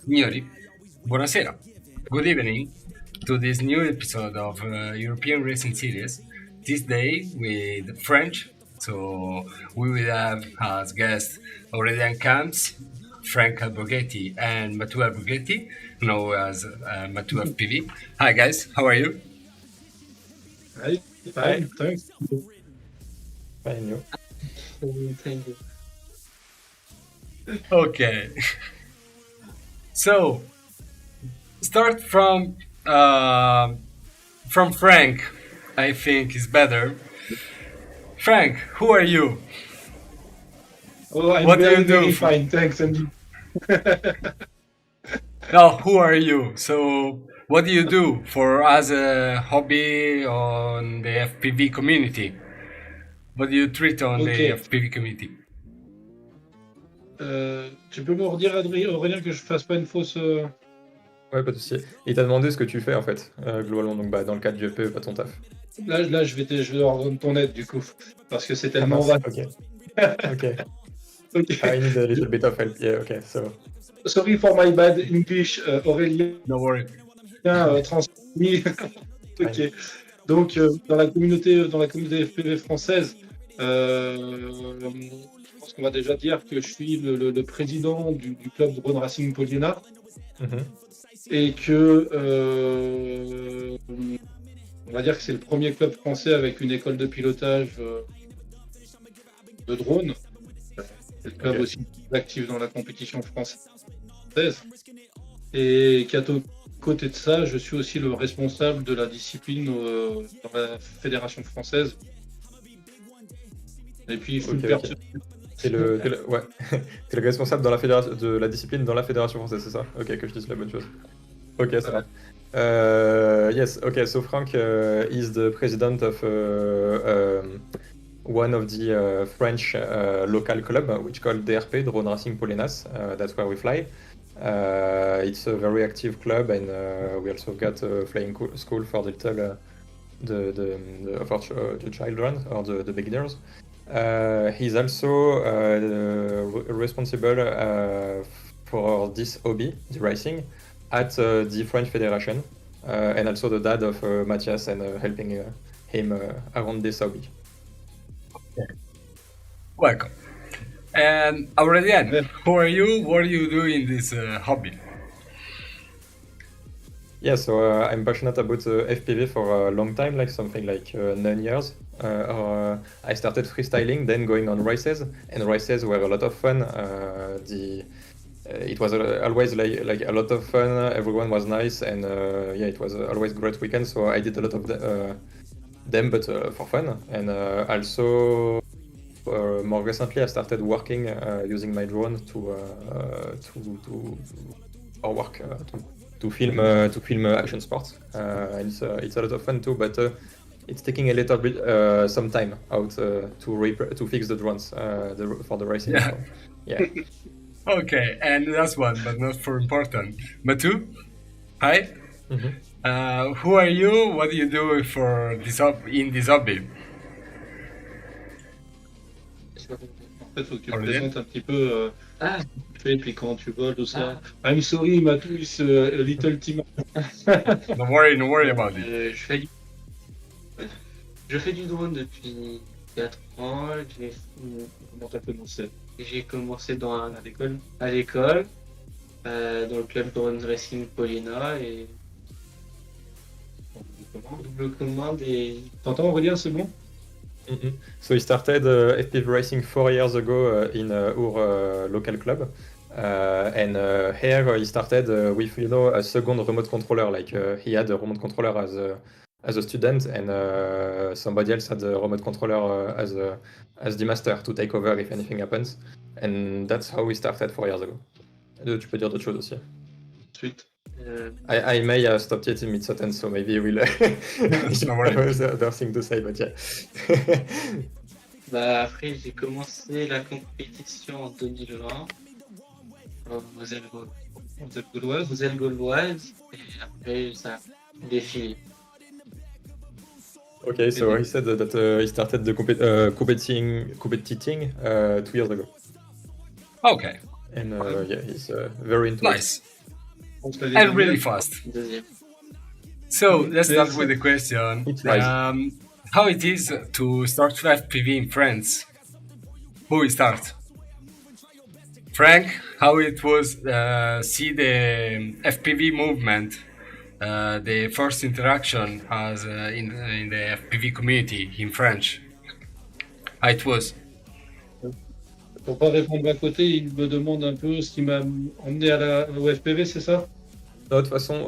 Signori, buonasera. Good evening to this new episode of European Racing Series. This day with French, so we will have as guests Auélien Camps, Franck Alborghetti, and Mathou Alborghetti, known as Mathou FPV. Hi guys, how are you? Hi, Hi. fine, thanks. Fine, you. Thank you. Okay. So start from Frank. I think is better. Frank, who are you? Oh, I'm What do very, you do very for- fine, thanks. And No, who are you? So, what do you do for as a hobby on the FPV community? What do you treat on the Ok. FPV community? Tu peux me redire, Aurélien, que je fasse pas une fausse. Ouais, pas de souci. Il t'a demandé ce que tu fais en fait, globalement, donc dans le cadre du FPE, pas ton taf. Là, je vais leur donner ton aide du coup, parce que c'est tellement mince, vaste. ok. Ok. I need a little bit of help. Yeah, okay, so. Sorry for my bad English, Aurélien No worry. transmis. Ok. Donc, dans la communauté FPV française, je pense qu'on va déjà dire que je suis le président du club de drone racing Poliena. Mhm. Et que on va dire que c'est le premier club français avec une école de pilotage de drone. C'est le club Ok. aussi actif dans la compétition française. Et qu'à côté de ça, je suis aussi le responsable de la discipline dans la fédération française. Et puis, je suis Ok, le ok. perso- Ouais. T'es le responsable dans la de la discipline dans la fédération française, c'est ça? Ok, que je dise la bonne chose. Ok, ça va. Yes, okay, so Frank is the president of one of the French local club, which called DRP, Drone Racing Polinas. That's where we fly. It's a very active club, and we also got a flying school for the little, the children or the beginners. He's also responsible for this hobby, the racing, at the French Federation, and also the dad of Matthias and helping him around this hobby. Welcome. And Aurélien, who are you? What do you do in this hobby? Yeah, so I'm passionate about FPV for a long time, like something like 9 years. I started freestyling, then going on races, and races were a lot of fun. It was always like a lot of fun. Everyone was nice, and yeah, it was always great weekend. So I did a lot of them, but for fun. And also more recently, I started working using my drone to or work to film action sports. And it's a lot of fun too, but it's taking a little bit some time out to fix the drones for the racing. Yeah. So, yeah. Okay, and last one, but not for important. Mathou, hi. Mhm. Who are you? What do you do for this in this hobby? En fait, faut que tu te Aurélien? présentes un petit peu tu fais, puis quand tu voles, tout ça. I'm sorry, Mathou is a little team. No worry about it. Je fais du drone depuis 4 ans. Comment t'as commencé? J'ai commencé l'école? à l'école, dans le club drone racing Poliena et double commande et T'entends, Aurélien, c'est bon? Mhm. So he started FPV racing 4 years ago in our local club, and here he started with a second remote controller. Like he had a remote controller as a student, and somebody else had a remote controller as the master to take over if anything happens. And that's how we started 4 years ago. Tu peux dire d'autres choses aussi. Ensuite. I may have stopped it in mid-sentence, so maybe we'll No worries. other thing to say, but yeah. après j'ai commencé la compétition en 2020 aux ailes gauloises et après ça a défilé. Okay, so he said that he started the competing 2 years ago. Okay, And yeah, he's very into it. Nice. On se l'a dit And bien. really fast. Deuxième. So let's start Yes. with the question. It tries. How it is to start FPV in France? Who will start? Frank, how it was see the FPV movement, the first interaction as in the FPV community in French. How it was? Pour pas répondre à côté, il me demande un peu ce qui m'a emmené au FPV, c'est ça? No, de toute façon,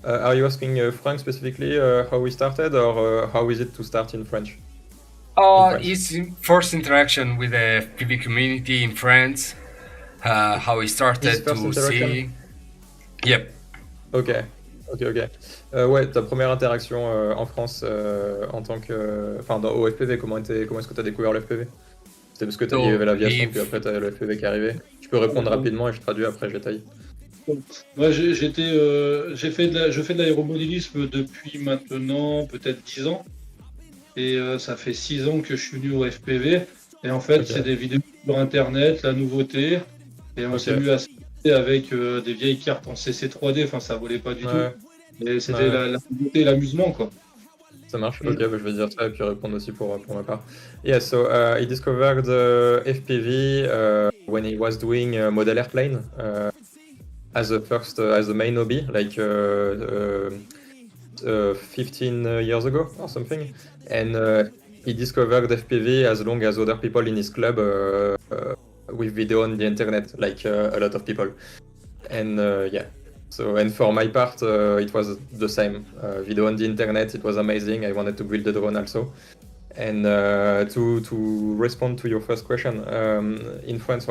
are you asking Frank specifically how we started, or how is it to start in French? France. His first interaction with the FPV community in France, how he started His first to interaction? see. Yep. Ok. Ouais, ta première interaction en France en tant que. Enfin, au FPV, comment est-ce que tu as découvert le FPV? C'était parce que il y avait l'aviation, puis après, tu as le FPV qui est arrivé. Tu peux répondre rapidement et je traduis après, je détaille. Moi, je fais de l'aéromodélisme depuis maintenant peut-être 10 ans. Et ça fait 6 ans que je suis venu au FPV. Et en fait, c'est des vidéos sur Internet, la nouveauté. Et on s'est mis à s'amuser avec des vieilles cartes en CC 3D. Enfin, ça volait pas du tout. Mais c'était la nouveauté et l'amusement, quoi. Ça marche. Ok, bah, je vais dire ça et puis répondre aussi pour ma part. Yeah, so he discovered FPV when he was doing model airplane as a main hobby, like 15 years ago or something. And he discovered FPV as long as other people in his club with video on the internet, like a lot of people. And yeah. So, and for my part, it was the same. Video on the internet, it was amazing. I wanted to build the drone also. And to respond to your first question, in France,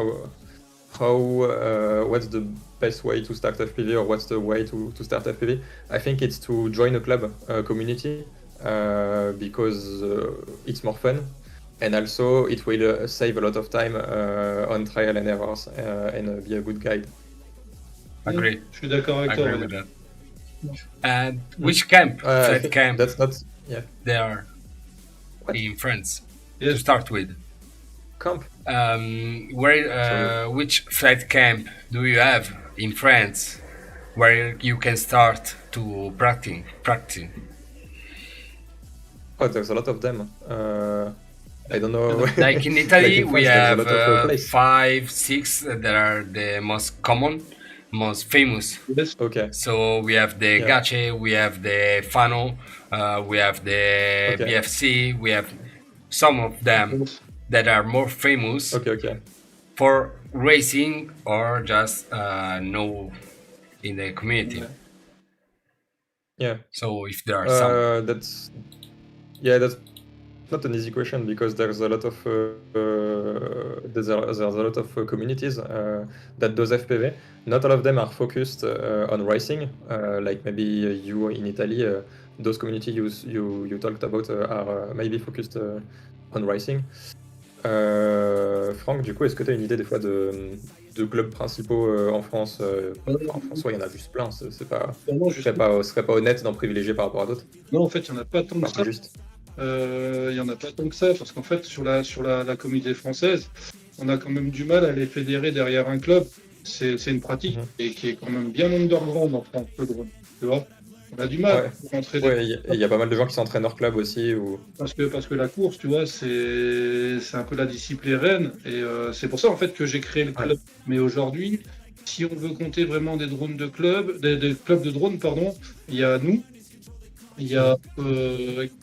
what's the best way to start FPV, or what's the way to start FPV? I think it's to join a club community because it's more fun. And also, it will save a lot of time on trial and errors and be a good guide. Agree. Je suis d'accord avec toi. Agree with that. And which camp? Flight camp? That's not. Yeah. They are What? in France Yes. to start with. Camp. Which flight camp do you have in France where you can start to practicing? Oh, there's a lot of them. I don't know. Like in Italy, Like in we France, there's a have lot of places. 5, 6 that are the most common, most famous. Yes. Okay. So we have the Yeah. Gache, we have the Fano, we have the Okay. BFC, we have some of them that are more famous Okay. for racing or just know in the community. Yeah. So if there are some, That's not an easy question because there's a lot of there's a lot of communities that does FPV. Not all of them are focused on racing. Like maybe you in Italy, those communities you talked about are maybe focused on racing. Franck, du coup, est-ce que tu as une idée des fois de clubs principaux en France? En France, ouais, il y en a juste plein. C'est pas, Non, ce serait pas honnête d'en privilégier par rapport à d'autres. non, en fait, il n'y en a pas tant que Enfin, ça. juste. Il y en a pas tant que ça, parce qu'en fait, sur la communauté française, on a quand même du mal à les fédérer derrière un club. C'est une pratique et qui est quand même bien underground en France, le drone. Tu vois, on a du mal pour rentrer Ouais, il y a pas mal de gens qui s'entraînent hors club aussi. parce que la course, tu vois, c'est un peu la discipline reine et c'est pour ça en fait que j'ai créé le club. Mais aujourd'hui, si on veut compter vraiment des drones de club, des clubs de drones, pardon, il y a nous. Il y a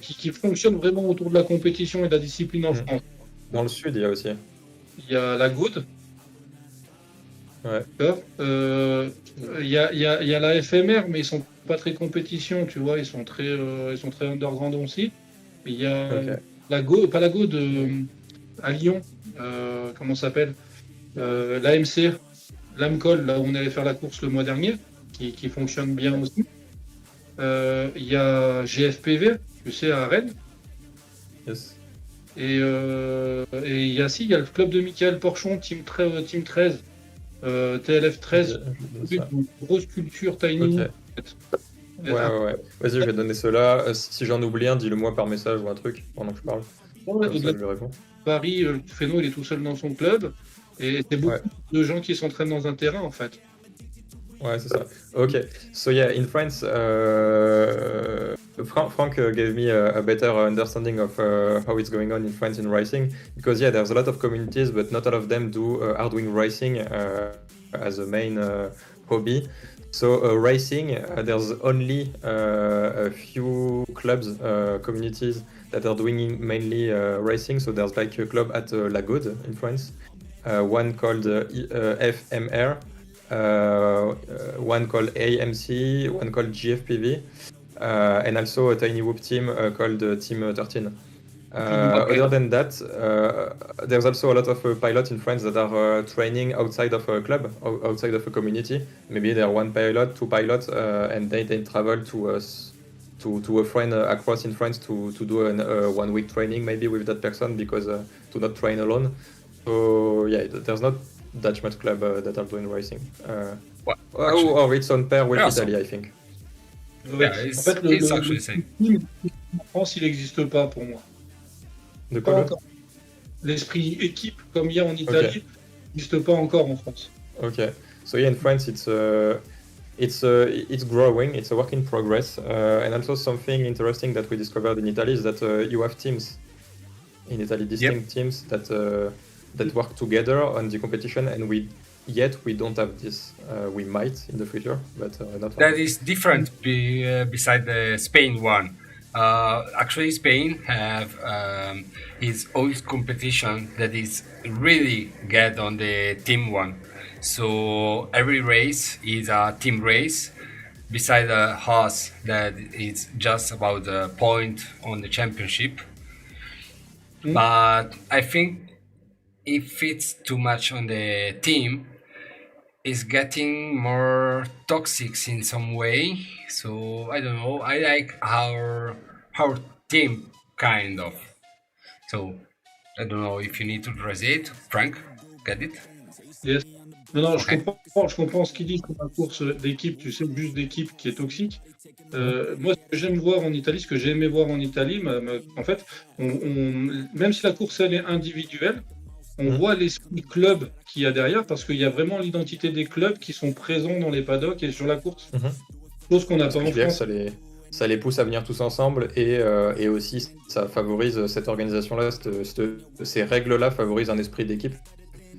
qui fonctionne vraiment autour de la compétition et de la discipline en France. Dans le sud, il y a aussi. Il y a la Good. Ouais. Il y a la FMR, mais ils sont pas très compétition, tu vois. Ils sont très underground aussi. Il y a la Go, pas la Good, à Lyon. Comment ça s'appelle, l'AMC, l'AMCOL, là où on allait faire la course le mois dernier, qui fonctionne bien aussi. Il y a GFPV, tu sais, à Rennes. Yes. Et il y a le club de Michael Porchon, Team 13, TLF 13, une grosse culture tiny. Okay. Ouais. Vas-y, je vais donner ceux-là. Si j'en oublie un, dis-le-moi par message ou un truc pendant que je parle. Comme ça, je lui réponds. Paris, Féno, il est tout seul dans son club. Et c'est beaucoup de gens qui s'entraînent dans un terrain, en fait. Ouais, c'est ça. Okay, so yeah, in France, Frank gave me a better understanding of how it's going on in France in racing, because yeah, there's a lot of communities, but not all of them are doing racing as a main hobby. So racing, there's only a few clubs, communities that are doing mainly racing. So there's like a club at La Gaude in France, one called FMR. One called AMC, one called GFPV, and also a tiny whoop team called Team 13. Other than that, there's also a lot of pilots in France that are training outside of a club, outside of a community. Maybe they're one pilot, two pilots, and they travel to a friend across in France to do a 1 week training maybe with that person, because to not train alone. So yeah, there's not that much club that are doing racing. Or it's on pair with Italy, I think. Yeah, En it's, fait, it's actually the same. en France, il n'existe pas pour moi. De Pas quoi encore. L'esprit équipe, comme il y a en Italie, n'existe pas encore en France. Okay, so yeah, in France it's growing. It's a work in progress, and also something interesting that we discovered in Italy is that you have teams in Italy, distinct teams that work together on the competition, and we don't have this. We might in the future, but not. That is different beside the Spain one. Actually, Spain have its own competition that is really get on the team one. So every race is a team race. Beside the horse that is just about the point on the championship. But I think if it's too much on the team, it's getting more toxic in some way. So I don't know. I like our team kind of. So I don't know if you need to translate. Frank, get it? Yes. Non, Okay. je comprends ce qu'il dit sur la course d'équipe, tu sais, juste d'équipe qui est toxique. Moi, ce que j'aime voir en Italie, ce que j'ai aimé voir en Italie, en fait, même si la course elle est individuelle, on voit l'esprit club qu'il y a derrière, parce qu'il y a vraiment l'identité des clubs qui sont présents dans les paddocks et sur la course. Chose qu'on n'a pas en France. Ça les pousse à venir tous ensemble, et aussi ça favorise cette organisation-là, ces règles-là favorisent un esprit d'équipe.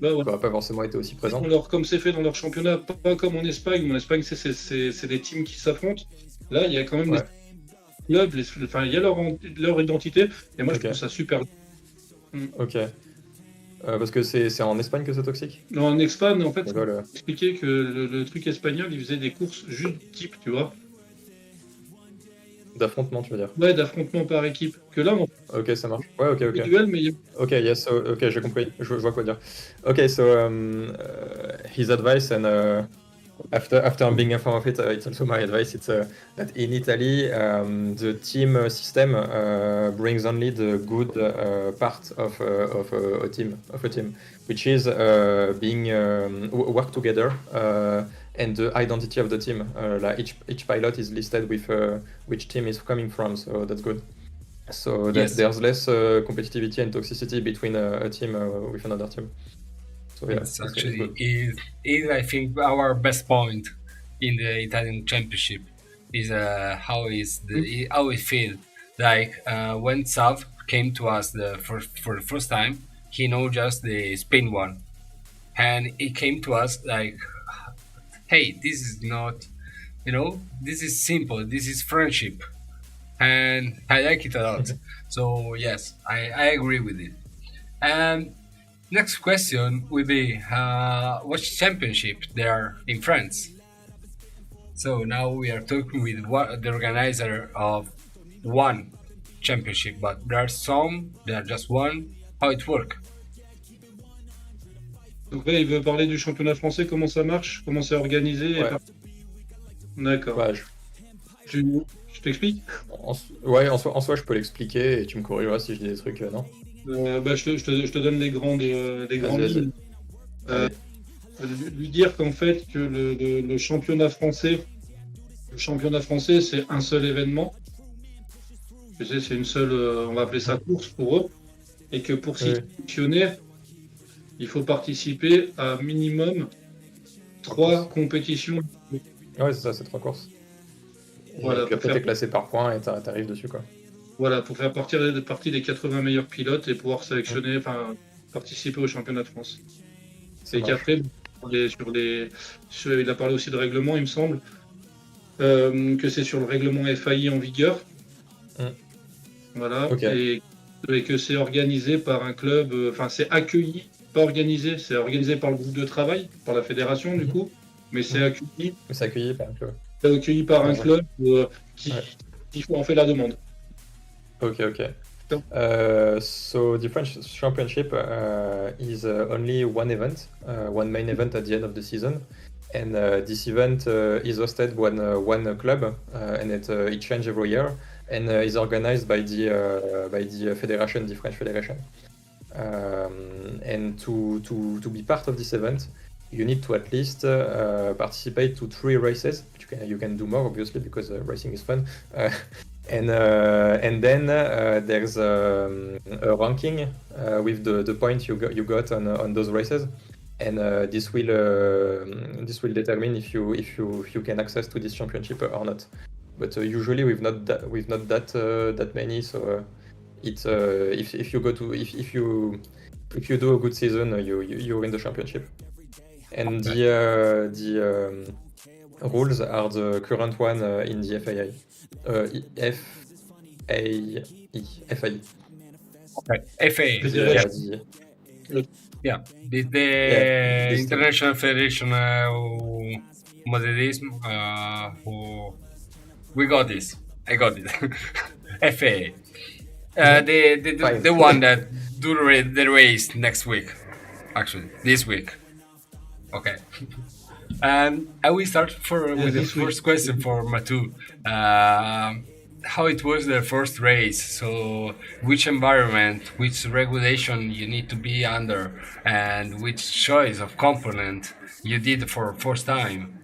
Bah, qui ouais. n'aurait pas forcément été aussi présent. Comme c'est fait dans leur championnat, pas comme en Espagne. En Espagne, c'est des teams qui s'affrontent. Là, il y a quand même des clubs, il y a leur identité. Et moi, je trouve ça super. Ok. Parce que c'est en Espagne que c'est toxique? Non, en Espagne, en fait, expliquer que le truc espagnol, il faisait des courses juste type, tu vois. D'affrontement, tu veux dire? Ouais, d'affrontement par équipe. Que là, ok, ça marche. Ouais, ok. Individuel, mais ok, yes, ok, j'ai compris. Je vois quoi dire. Ok, so his advice, and after being informed of it, it's also my advice. It's that in Italy, the team system brings only the good part of a team, which is being work together. And the identity of the team, like each pilot is listed with which team is coming from, so that's good. So there's less competitivity and toxicity between a team with another team. So yeah, it's actually is I think our best point in the Italian championship is how we feel like when Sav came to us for the first time, he know just the Spain one, and he came to us like, hey, this is not, this is simple, this is friendship, and I like it a lot. So yes, I agree with it. And next question will be, which championship there are in France? So now we are talking with the organizer of one championship, but there are some that are just one. How it works? Donc là, il veut parler du championnat français, comment ça marche, comment c'est organisé. D'accord. Ouais, je t'explique. En soi, je peux l'expliquer et tu me corrigeras si je dis des trucs, non? Je te donne les grandes lignes. Lui dire qu'en fait, que le championnat français, c'est un seul événement. Tu sais, c'est une seule, on va appeler ça course pour eux. Et que pour s'y fonctionner, il faut participer à minimum 3 compétitions. Ouais, c'est ça, c'est 3 courses. Voilà, et puis pour après, faire- t'es classé par points et t'arrives dessus, quoi. Voilà, pour faire partie des 80 meilleurs pilotes et pouvoir sélectionner, enfin, participer au championnat de France. Ça Et marche. qu'après, il a parlé aussi de règlement, il me semble, que c'est sur le règlement FAI en vigueur. Voilà, Ok. et que c'est organisé par un club, enfin, c'est accueilli, pas organisé, c'est organisé par le groupe de travail, par la fédération du coup, mais c'est accueilli, C'est accueilli par un club. par un Ouais. club qui, Ouais. qui en fait la demande. Okay. So- So the French Championship is only one event, one main event at the end of the season, and this event is hosted one club, and it changes every year, and is organized by the federation, the French Federation. And to be part of this event, you need to at least participate to 3 races. You can do more, obviously, because racing is fun. And then there's a ranking with the points you got on those races, and this will determine if you can access to this championship or not. But usually we've not that many, so it's if you do a good season, you win the championship. And the rules are the current one in the FAI. FAI. Okay. FA. Fédération. Yeah. The this International Federation Modelism. We got this. I got it. FA. The one that do the race next week. Actually, this week. Okay. And I will start with the this week. first question for Mathou. How it was their first race? So, which environment, which regulation you need to be under, and which choice of component you did for first time?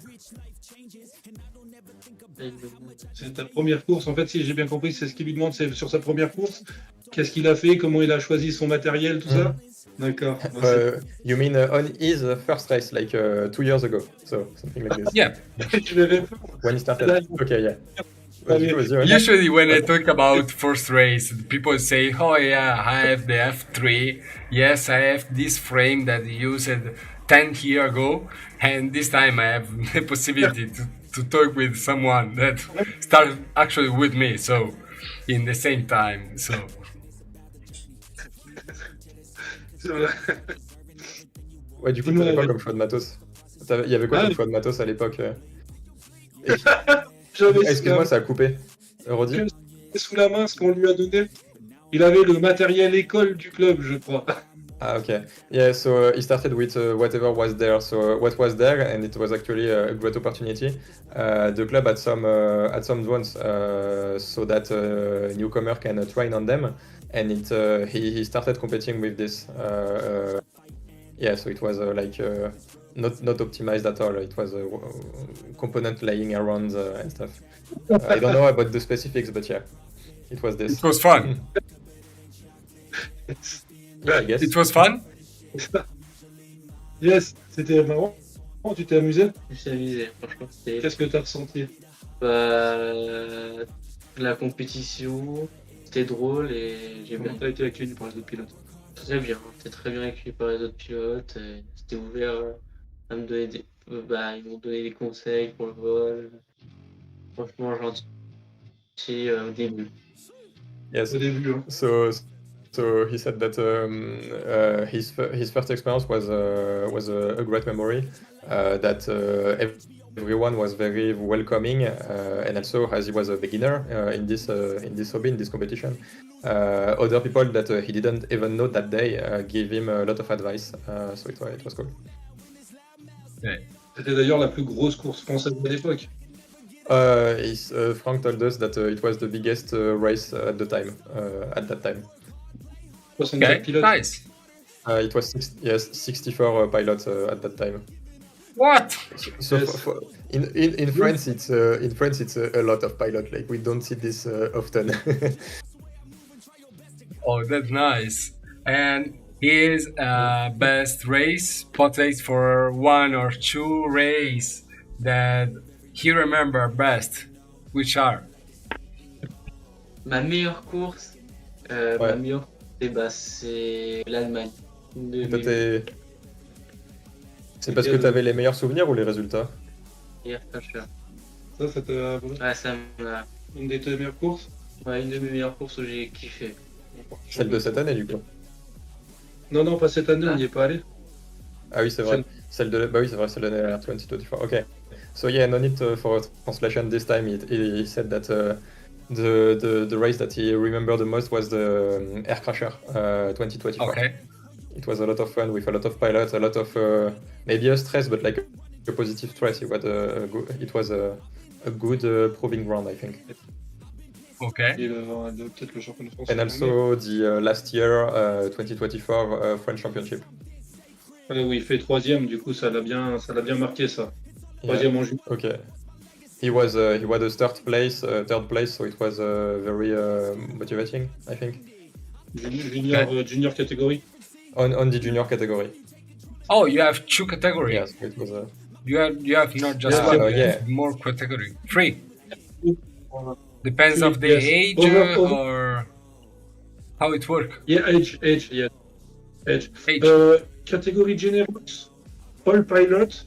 C'est ta première course. En fait, si j'ai bien compris, c'est ce qu'il lui demande, c'est sur sa première course. Qu'est-ce qu'il a fait, comment il a choisi son matériel, tout ça. D'accord. You mean on his first race, like 2 years ago, so something like this. Yeah. Je vais répondre. When he started. Okay, yeah. Usually, when I talk about first race, people say, "Oh yeah, I have the F3. Yes, I have this frame that I used 10 years ago, and this time I have the possibility to talk with someone that started actually with me. So, in the same time. So, Ouais, du coup, t'avais quoi comme choix de matos? Il y avait quoi comme choix de matos à l'époque? Excuse-moi, ça a coupé. Redis. Sous la main ce qu'on lui a donné. Il avait le matériel école du club, je crois. Ah, okay. Yeah, so he started with whatever was there. So what was there, and it was actually a great opportunity. The club had some drones, so that newcomer can train on them, and he started competing with this. Yeah, so it was not optimized at all. It was a component laying around and stuff. I don't know about the specifics, but yeah, it was this. it was fun. Yeah, I guess. It was fun. Yes, c'était marrant. Tu t'es amusé? Je me suis amusé, franchement. Qu'est-ce que tu as ressenti? La compétition, c'était drôle et j'ai bien. Comment t'as été accueilli par les autres pilotes? Très bien, j'étais très bien accueilli par les autres pilotes. C'était ouvert à me donner ils m'ont donné des conseils pour le vol. Franchement, gentil au début. Yes. Au début, hein. So he said that his first experience was a great memory. That everyone was very welcoming, and also as he was a beginner in this hobby, in this competition, other people that he didn't even know that day gave him a lot of advice. So it was cool. Yeah. C'était d'ailleurs la plus grosse course française de l'époque. Franck told us that it was the biggest race at the time. At that time. 64 Okay, pilotes. nice. It was 64 pilots at that time. What? So Yes. in France, it's a lot of pilots. Like we don't see this often. Oh, that's nice. And his best race, potential for one or two races that he remember best, which are? Ma meilleure course, c'est l'Allemagne. C'est parce que tu avais les meilleurs souvenirs ou les résultats? Ça, c'était Ouais, ça m'a... une des tes meilleures courses? Ouais, une de mes meilleures courses où j'ai kiffé. Celle de cette année, du coup. Non, pas cette année, on n'y est pas allé. Ah oui, c'est vrai. Bah oui, c'est vrai, celle de l'année 2024. Okay. So yeah, no need for a translation this time. He said that the race that he remembered the most was the Air Crasher 2024. Okay. It was a lot of fun with a lot of pilots, a lot of maybe a stress, but like a positive stress. It was a good proving ground, I think. Okay. Et peut-être le championnat de France. And also the last year 2024 French Championship. Où il fait troisième, du coup ça l'a bien marqué ça. Troisième en juillet. Okay. He was a third place, so it was very motivating, I think. Junior category. On the junior category. Oh, you have two categories. Yes, it was. You have not just one, you have more category. 3. Depends of the age or how it works. Yeah, age. Catégorie generals, all pilot,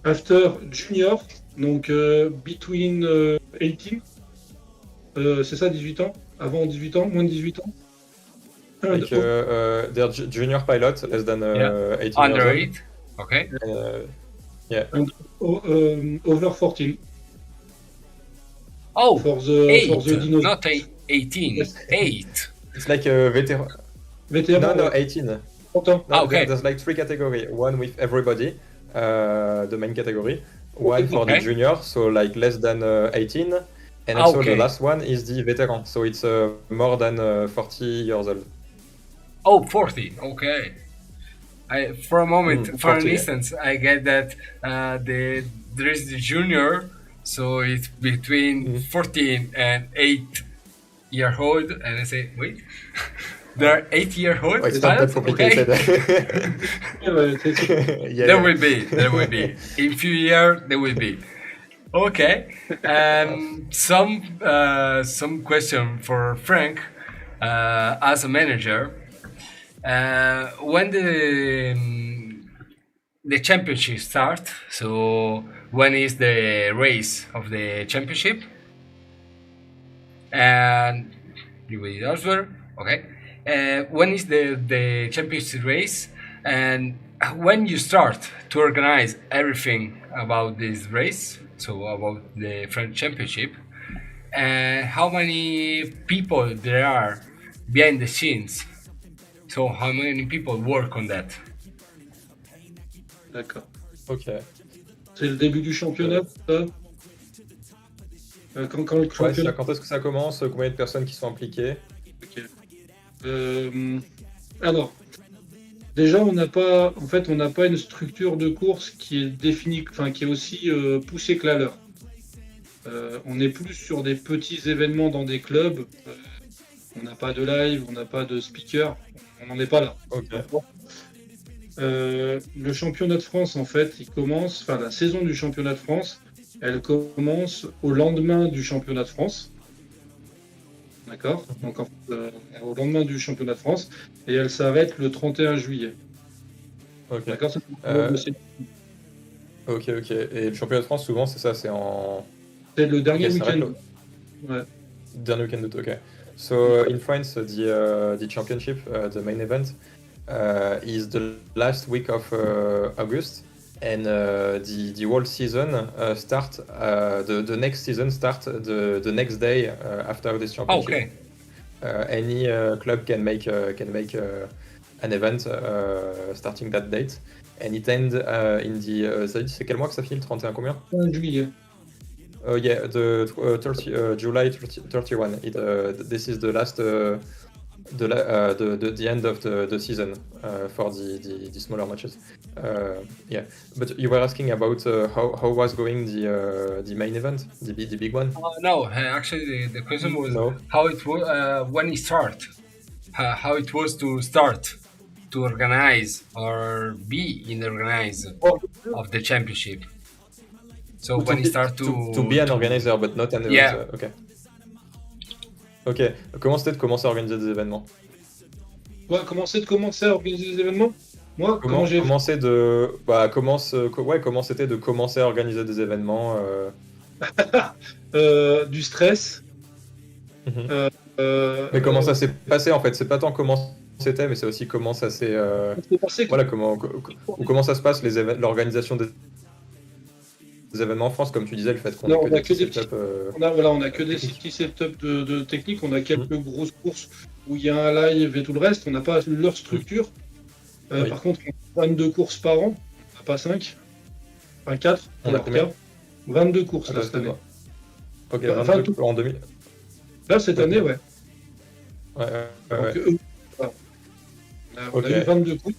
after junior, donc between 18, c'est ça 18 ans, avant 18 ans, moins de 18 ans. Like they're junior pilot, less than 18 Under years 8, okay. Yeah. And over 14. Oh, for the 8, dinosaurs. not 18, 8. It's like a veteran. No, 18. No, okay. There's like 3 categories. One with everybody, the main category. One for the junior, so like less than 18. And also the last one is the veteran, so it's more than 40 years old. Oh, 40, okay. For a moment, for 40, an instance, I get that there is the junior, so it's between 14 and 8-year-old, and I say, wait, there are 8-year-old It's not that complicated. Yeah. There will be. In few years, there will be. Okay. Some question for Frank as a manager. When the championship start, so when is the race of the championship? And you will answer, okay. When is the championship race, and when you start to organize everything about this race, so about the French championship, how many people there are behind the scenes? So how many people work on that? D'accord. Ok. C'est le début du championnat, ça quand le championnat... Quand est-ce que ça commence? Combien de personnes qui sont impliquées? Okay. Alors, déjà, on n'a pas une structure de course qui est définie, qui est aussi poussée que la leur. On est plus sur des petits événements dans des clubs. On n'a pas de live, on n'a pas de speaker, on n'en est pas là. Okay. Le championnat de France, en fait, la saison du championnat de France, elle commence au lendemain du championnat de France. D'accord? Donc, au lendemain du championnat de France, et elle s'arrête le 31 juillet. Ok. D'accord? Ok. Et le championnat de France, souvent, c'est ça, c'est en... C'est le dernier week-end. Ouais. Dernier week-end d'août, ok. So in France, the championship, the main event, is the last week of August, and the whole season start. The next season start the next day after this championship. Okay. Any club can make an event starting that date, and it ends in the. C'est quel mois que ça finit? Le 31 combien? Juillet. Yeah, the July 31. This is the last, the end of the season for the smaller matches. Yeah, but you were asking about how was going the main event, the big one? No, actually the question was how it when it start. how it was to start to organize or be in the organize of the championship. So when you start to be an organizer, but not an ok. Ok. Comment c'était de commencer à organiser des événements? Ouais, comment c'est de commencer à organiser des événements? Moi, comment c'était de commencer à organiser des événements du stress. Mais comment ça s'est passé en fait? C'est pas tant comment c'était, mais c'est aussi comment ça s'est. Voilà, comment ça se passe l'organisation des événements en France, comme tu disais, le fait qu'on a que des setups. On a que des petits setups de technique. On a quelques grosses courses où il y a un live et tout le reste. On n'a pas leur structure. Par contre, on a 22 courses par an, pas 5, pas 4. On a combien? 22 courses là, cette année. Ok, 22 en 2000. Là, cette année, ouais. Ouais. On a eu 22 courses.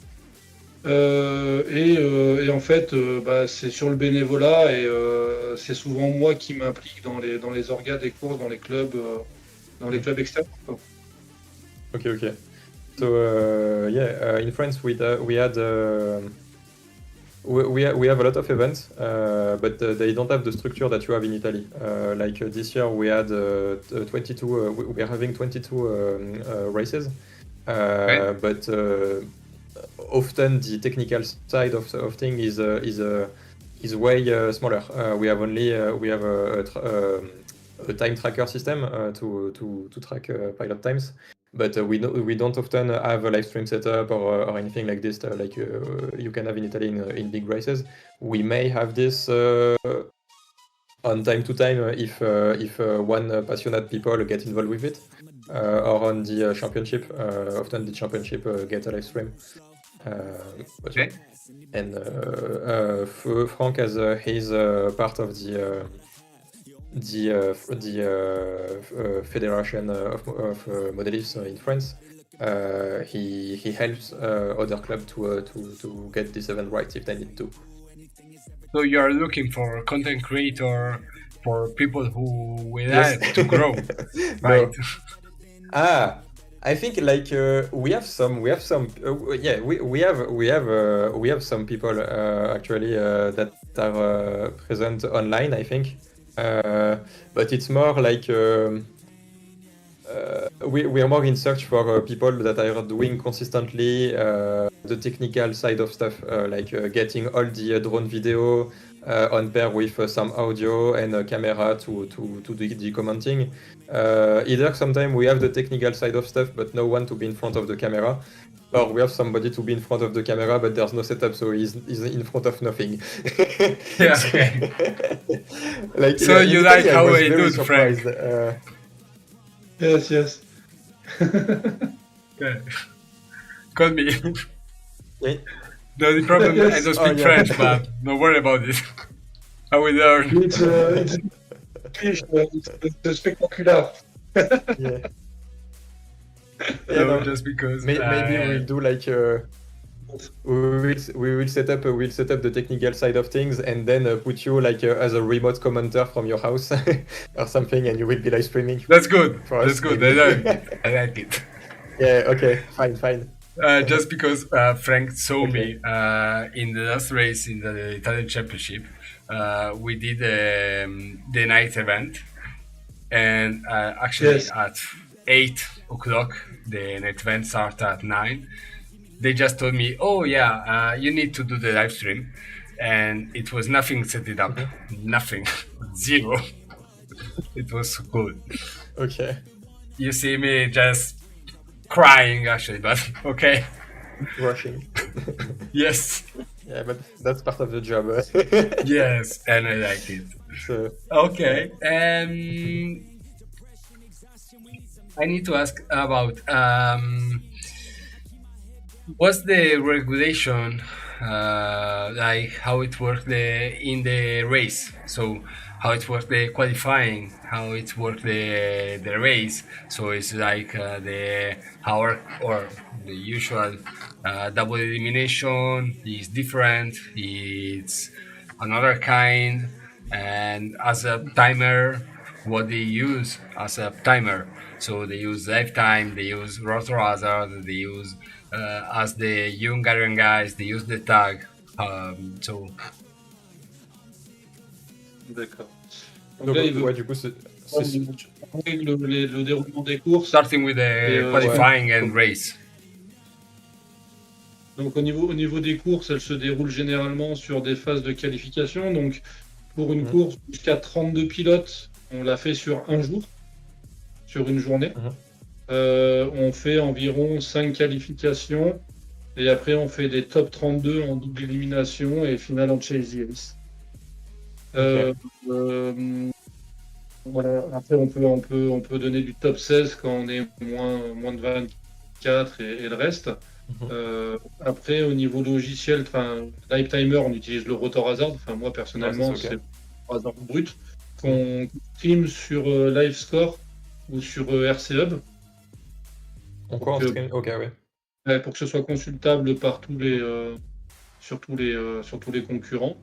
Et en fait, c'est sur le bénévolat et c'est souvent moi qui m'implique dans les orgas des courses, dans les clubs externes. Ok. So in France we have a lot of events, but they don't have the structure that you have in Italy. Like this year we had 22. We are having 22 races, but often the technical side of things is way smaller. We have a time tracker system to track pilot times. But we don't often have a live stream setup or anything like this, like you can have in Italy in big races. We may have this on time to time if one passionate people get involved with it, or on the championship. Often the championship get a live stream. Okay. And Franck has his part of the Federation of Modelists in France. He helps other clubs to get this event right if they need to. So you are looking for content creator for people who will have to grow, right? I think like we have some people actually that are present online, I think. But it's more like we are more in search for people that are doing consistently the technical side of stuff, like getting all the drone video on pair with some audio and a camera to do the commenting. Either sometimes we have the technical side of stuff but no one to be in front of the camera, or we have somebody to be in front of the camera but there's no setup, so he's in front of nothing. Yeah. Like, so you like how I do it, Frank? Yes. Yeah. Call me. Yeah. The only problem is I don't speak French, but don't worry about it. I will learn. It's spectacular. Yeah. No, just because maybe we'll do like we will set up the technical side of things and then put you like as a remote commenter from your house or something, and you will be live streaming. That's good. That's good. I like it. Yeah. Okay. Fine. Just because Frank saw me in the last race in the Italian Championship, we did the night event, and actually at 8 o'clock the night event started at 9. They just told me, "Oh yeah, you need to do the live stream," and it was nothing set it up, nothing, zero. It was good. Okay. You see me just crying actually, but okay. Rushing. Yes. Yeah, but that's part of the job. Yes, and I like it. So. Okay. I need to ask about what's the regulation, like how it works in the race. So how it works the qualifying, how it works the race. So it's like the hour or the usual double elimination is different. It's another kind, and as a timer what they use as a timer. So they use lifetime, they use rotor hazard, they use as the Hungarian guys, they use the tag. So D'accord. Donc, là, il veut ouais, du coup, c'est le déroulement des courses. starting with the qualifying and race. Donc au niveau des courses, elles se déroulent généralement sur des phases de qualification. Donc pour une course jusqu'à 32 pilotes, on l'a fait sur un jour, sur une journée. On fait environ 5 qualifications et après on fait des top 32 en double élimination et finale en chase the race. Voilà. Après on peut donner du top 16 quand on est moins de 24 et le reste. Après, au niveau logiciel, live timer, on utilise le rotor hazard. Moi, personnellement, c'est le rotor hazard brut qu'on stream sur Live Score ou sur RC Hub. Pourquoi on stream? Ok, ouais. Pour que ce soit consultable par sur tous les concurrents.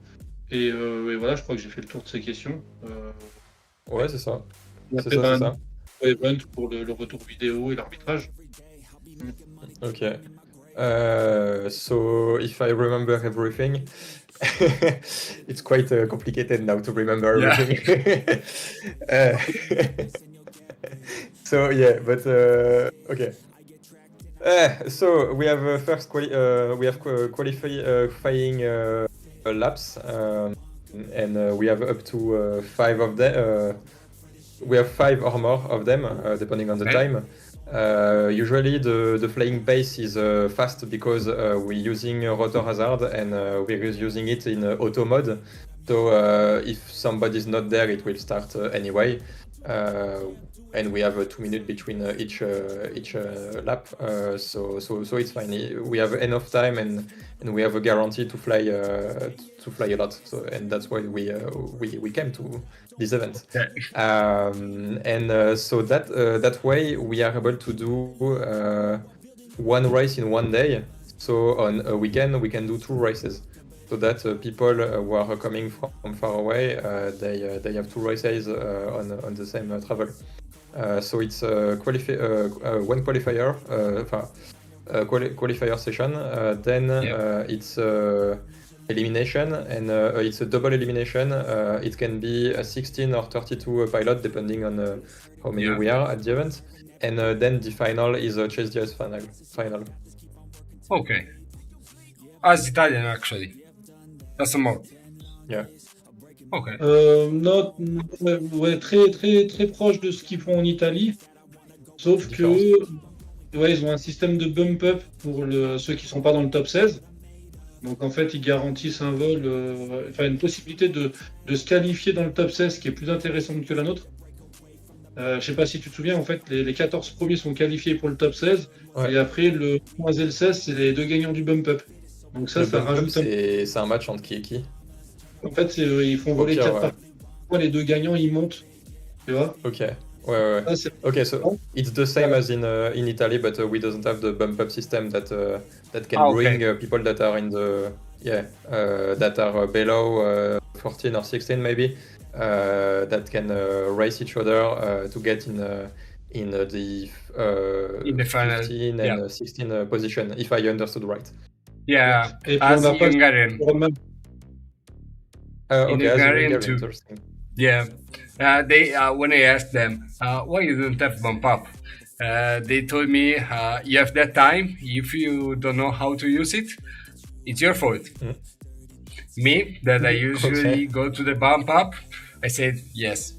Et voilà, je crois que j'ai fait le tour de ces questions. Ouais, c'est ça. C'est ça. Event pour le retour vidéo et l'arbitrage. Ok. So if I remember everything, it's quite complicated now to remember everything. So yeah, but okay. So we have first qualifying laps, and we have up to 5 of them. We have 5 or more of them, depending on the time. Usually the flying pace is fast because we're using rotor hazard and we're using it in auto mode. So if somebody's not there, it will start anyway. And we have 2 minutes between each lap, so it's fine. We have enough time and we have a guarantee to fly a lot. So and that's why we came to this event. So that way we are able to do one race in one day. So on a weekend we can do 2 races. So that people who are coming from far away, they have 2 races on the same travel. So it's one qualifier, qualifier session. Then it's elimination, and it's a double elimination. It can be a 16 or 32 pilot, depending on how many we are at the event. And then the final is a chase the race final. Okay. As Italian, actually. That's a mod. Yeah. Okay. Très proche de ce qu'ils font en Italie, sauf que ils ont un système de bump up pour ceux qui sont pas dans le top 16. Donc en fait, ils garantissent un vol, une possibilité de se qualifier dans le top 16 qui est plus intéressante que la nôtre. Je sais pas si tu te souviens, en fait, les 14 premiers sont qualifiés pour le top 16, et après le 15 et le 16, c'est les 2 gagnants du bump up. Donc ça rajoute. C'est un match entre qui et qui? En fait, ils font voler 4 parties. Les 2 gagnants, ils montent. Tu vois? Ok. Ouais. Okay, so it's the same as in Italy, but we doesn't have the bump up system that can bring people that are in the that are below 14 or 16 maybe, that can race each other to get in the final 15 and 16 position, if I understood right. Yeah, as Hungarian. Okay, as Hungarian too. Interesting. Yeah, they when I asked them why you don't have bump up, they told me you have that time. If you don't know how to use it, it's your fault. Me, that I usually go to the bump up, I said yes,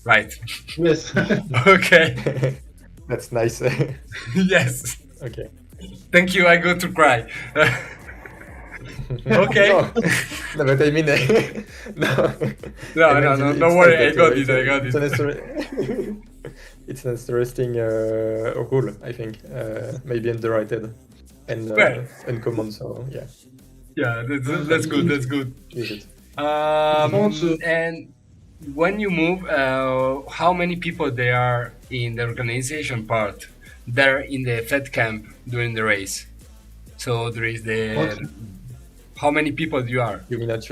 right. Yes. Okay. That's nice. Yes. Okay. Thank you. I go to cry. Okay. No, but I mean, no, don't worry. I got it. It's an interesting rule, I think. Maybe underrated and uncommon. So yeah. Yeah, that's good. That's good. And when you move, how many people there are in the organization part? They're in the Fed camp during the race. So there is how many people you are? You mean as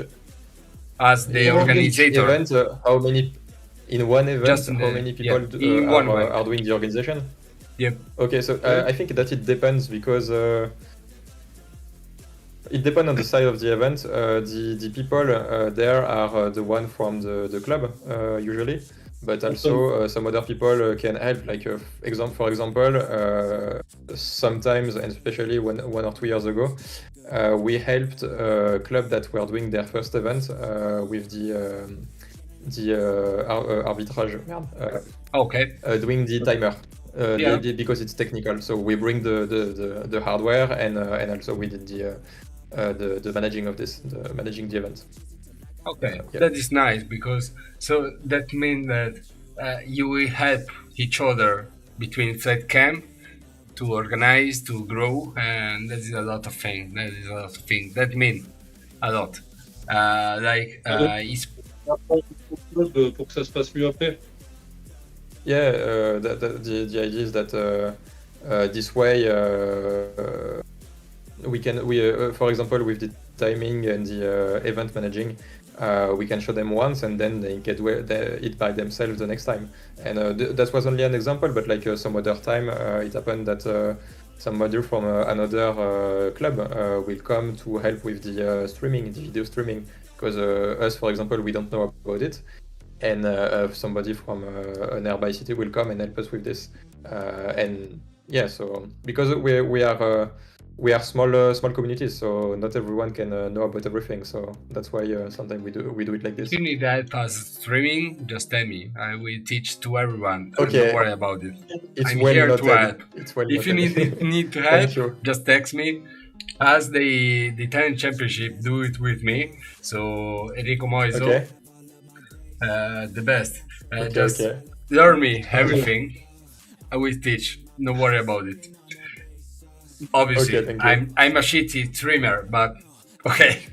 the organizer? Event, how many? In one event, Just how many people in one event. are doing the organization? Yep. Okay, so I think that it depends because it depends on the size of the event. The people there are the one from the club usually, but also some other people can help. Like for example, sometimes, and especially 1 or 2 years ago, we helped a club that were doing their first event with the arbitrage. Okay. Doing the timer. Yeah. Because it's technical, so we bring the hardware and also we did the managing of this, managing the event. Okay, Yeah. that is nice because so that means that you will help each other between inside camp to organize, to grow, and that is a lot of things. That means a lot. It's Pour que ça se passe mieux après. Yeah, the idea is that this way we for example, with the timing and the event managing, we can show them once and then they get it by themselves the next time. And that was only an example, but like some other time it happened that somebody from another club will come to help with the streaming, the video streaming, because us, for example, we don't know about it. And somebody from a nearby city will come and help us with this. And yeah, so because we are small communities, so not everyone can know about everything. So that's why sometimes we do it like this. If you need help as streaming, just tell me. I will teach to everyone. Okay. Don't worry about it. It's I'm well here noted. to help. It's well If you noted. need to Thank help, you. just text me. As the Italian Championship do it with me. So Enrico Moiso, Okay. The best. Okay, Just okay. learn me everything. I will teach. Don't worry about it. Obviously, Okay, thank you. I'm a shitty streamer, but okay.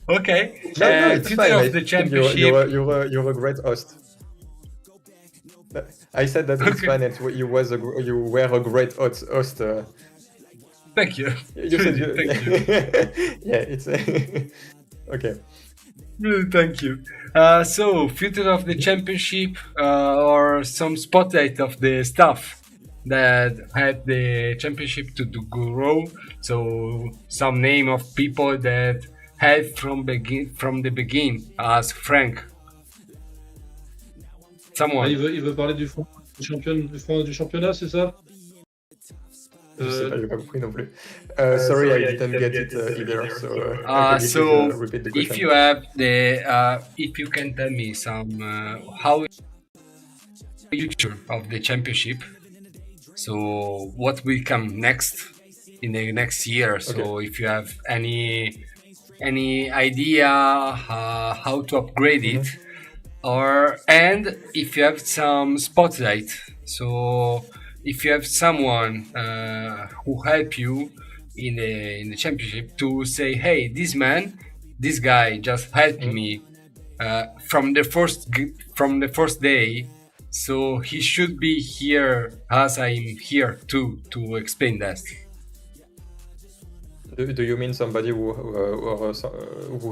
Okay. No, it's future fine. I of the think championship. you're a great host. I said that it's Okay. fine. And you were a great host. Thank you. You said you. Thank you. Yeah, it's okay. Really, thank you. So, future of the championship or some spotlight of the stuff that had the championship to grow. So, some name of people that had from the beginning as Franck. Someone. Il veut parler du fond du championnat, c'est ça? Je sais pas, j'ai pas compris non plus. Sorry, I didn't get it either. So, can you So, please, repeat the question? if you have if you can tell me some how future of the championship. So, what will come next in the next year? So, if you have any idea how to upgrade it, and if you have some spotlight. So, if you have someone who help you in the championship to say, hey, this guy just helped me from the first day, so he should be here as I'm here too to explain that. Do you mean somebody who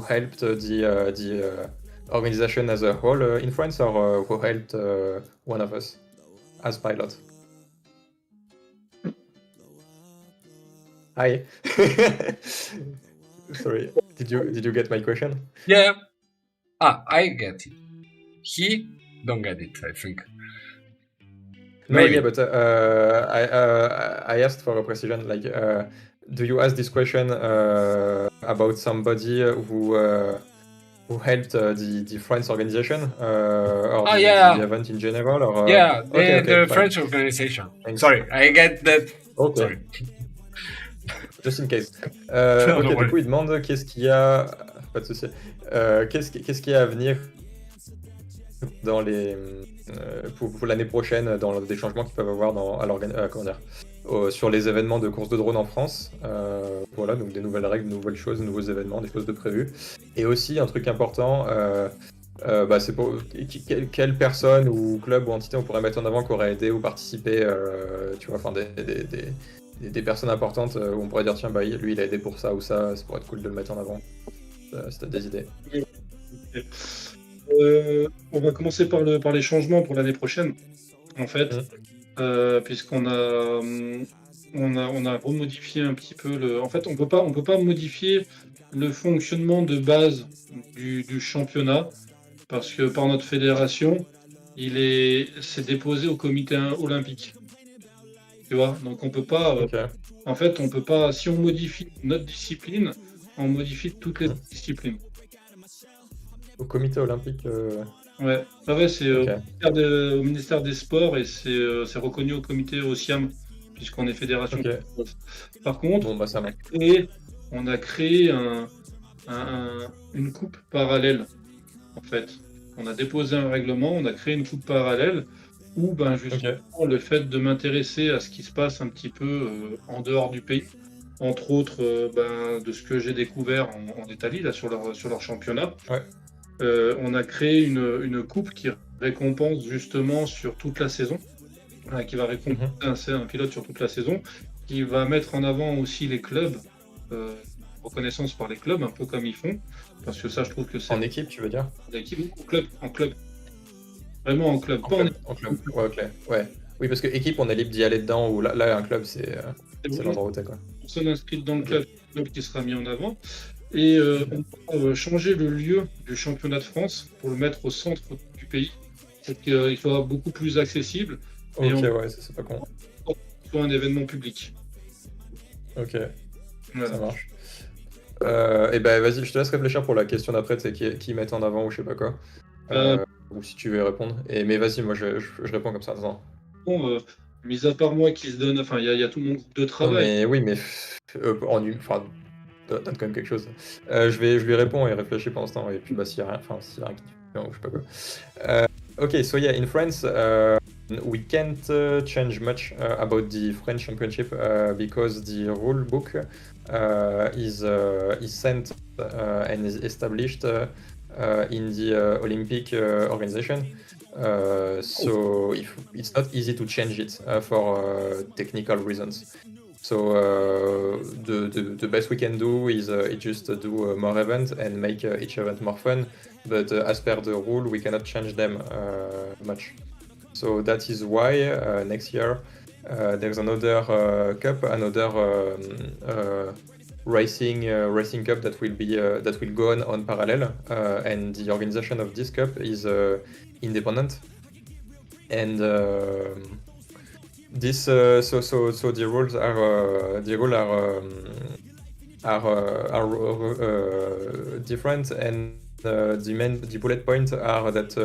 helped the organization as a whole in France, or who helped one of us as pilot? Hi. Sorry. Did you get my question? Yeah. I get it. He don't get it, I think. No, Maybe. yeah, but I asked for a precision. Like, do you ask this question about somebody who helped the French organization or the event in general? Or, Yeah, okay, the fine. French organization. Thanks. Sorry, I get that. Ok. Sorry. Just in case. Non, Ok, ouais. du coup, il demande qu'est-ce qu'il y a. Pas de souci. Qu'est-ce qu'il y a à venir dans les pour l'année prochaine, dans des changements qu'ils peuvent avoir sur les événements de course de drone en France. Voilà, donc des nouvelles règles, de nouvelles choses, de nouveaux événements, des choses de prévues. Et aussi un truc important, c'est pour quelle personne ou club ou entité on pourrait mettre en avant qui aurait aidé ou participé, tu vois, enfin des personnes importantes où on pourrait dire tiens lui il a aidé pour ça ou ça pourrait être cool de le mettre en avant. Si t'as des idées. on va commencer par les changements pour l'année prochaine, en fait, puisqu'on a, on a remodifié un petit peu le. En fait, on peut pas modifier le fonctionnement de base du championnat parce que par notre fédération, c'est déposé au comité olympique. Tu vois, donc on peut pas. En fait, on peut pas. Si on modifie notre discipline, on modifie toutes les disciplines. Au comité olympique. Ouais, c'est au ministère des Sports et c'est reconnu au comité au SIAM, puisqu'on est fédération. Par contre, bon, bah, ça on a créé une coupe parallèle, en fait. On a déposé un règlement, on a créé une coupe parallèle où, justement, le fait de m'intéresser à ce qui se passe un petit peu en dehors du pays, entre autres de ce que j'ai découvert en Italie, là, sur leur championnat. On a créé une coupe qui récompense justement sur toute la saison, qui va récompenser un pilote sur toute la saison, qui va mettre en avant aussi les clubs, reconnaissance par les clubs, un peu comme ils font, parce que ça, je trouve que c'est... En équipe, tu veux dire? En équipe ou en club. Vraiment en club. En club. Ouais, ok. Ouais. Oui, parce que équipe, on est libre d'y aller dedans, ou là un club, c'est l'endroit où t'es, quoi. Personne inscrite dans le club qui sera mis en avant. Et on va changer le lieu du championnat de France pour le mettre au centre du pays. Il sera beaucoup plus accessible. Ok, ouais, ça c'est pas con. Soit un événement public. Ok, ça marche. Et ben vas-y, je te laisse réfléchir pour la question d'après, tu sais, qui mettent en avant ou je sais pas quoi. Ou si tu veux répondre. Mais vas-y, moi je réponds comme ça. Bon, mis à part moi qui se donne, enfin, il y a tout mon groupe de travail. Mais oui, mais donne quand même quelque chose. Je lui réponds et réfléchis pendant ce temps. Et puis s'il y a rien, s'il y a rien qui non, je sais pas quoi. Okay, so yeah, in France, we can't change much about the French Championship because the rule book is sent and is established in the Olympic organization. So it's not easy to change it for technical reasons. So the best we can do is just do more events and make each event more fun. But as per the rule, we cannot change them much. So that is why next year there's another cup, another racing cup that will go on parallel, and the organization of this cup is independent. And this so the rules are different, and the bullet points are that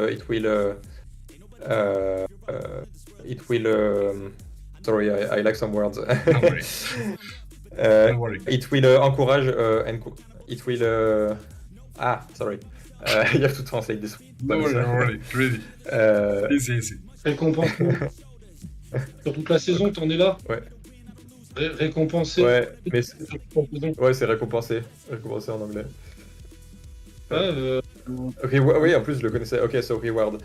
it will sorry, I like some words. It will encourage and it will sorry. You have to translate this. No worry, really. Easy. Récompenser. Sur toute la saison, t'en es là? Ouais. Récompenser. Ouais, mais c'est récompensé en anglais. Ok, oui, en plus je le connaissais. Ok, so reward.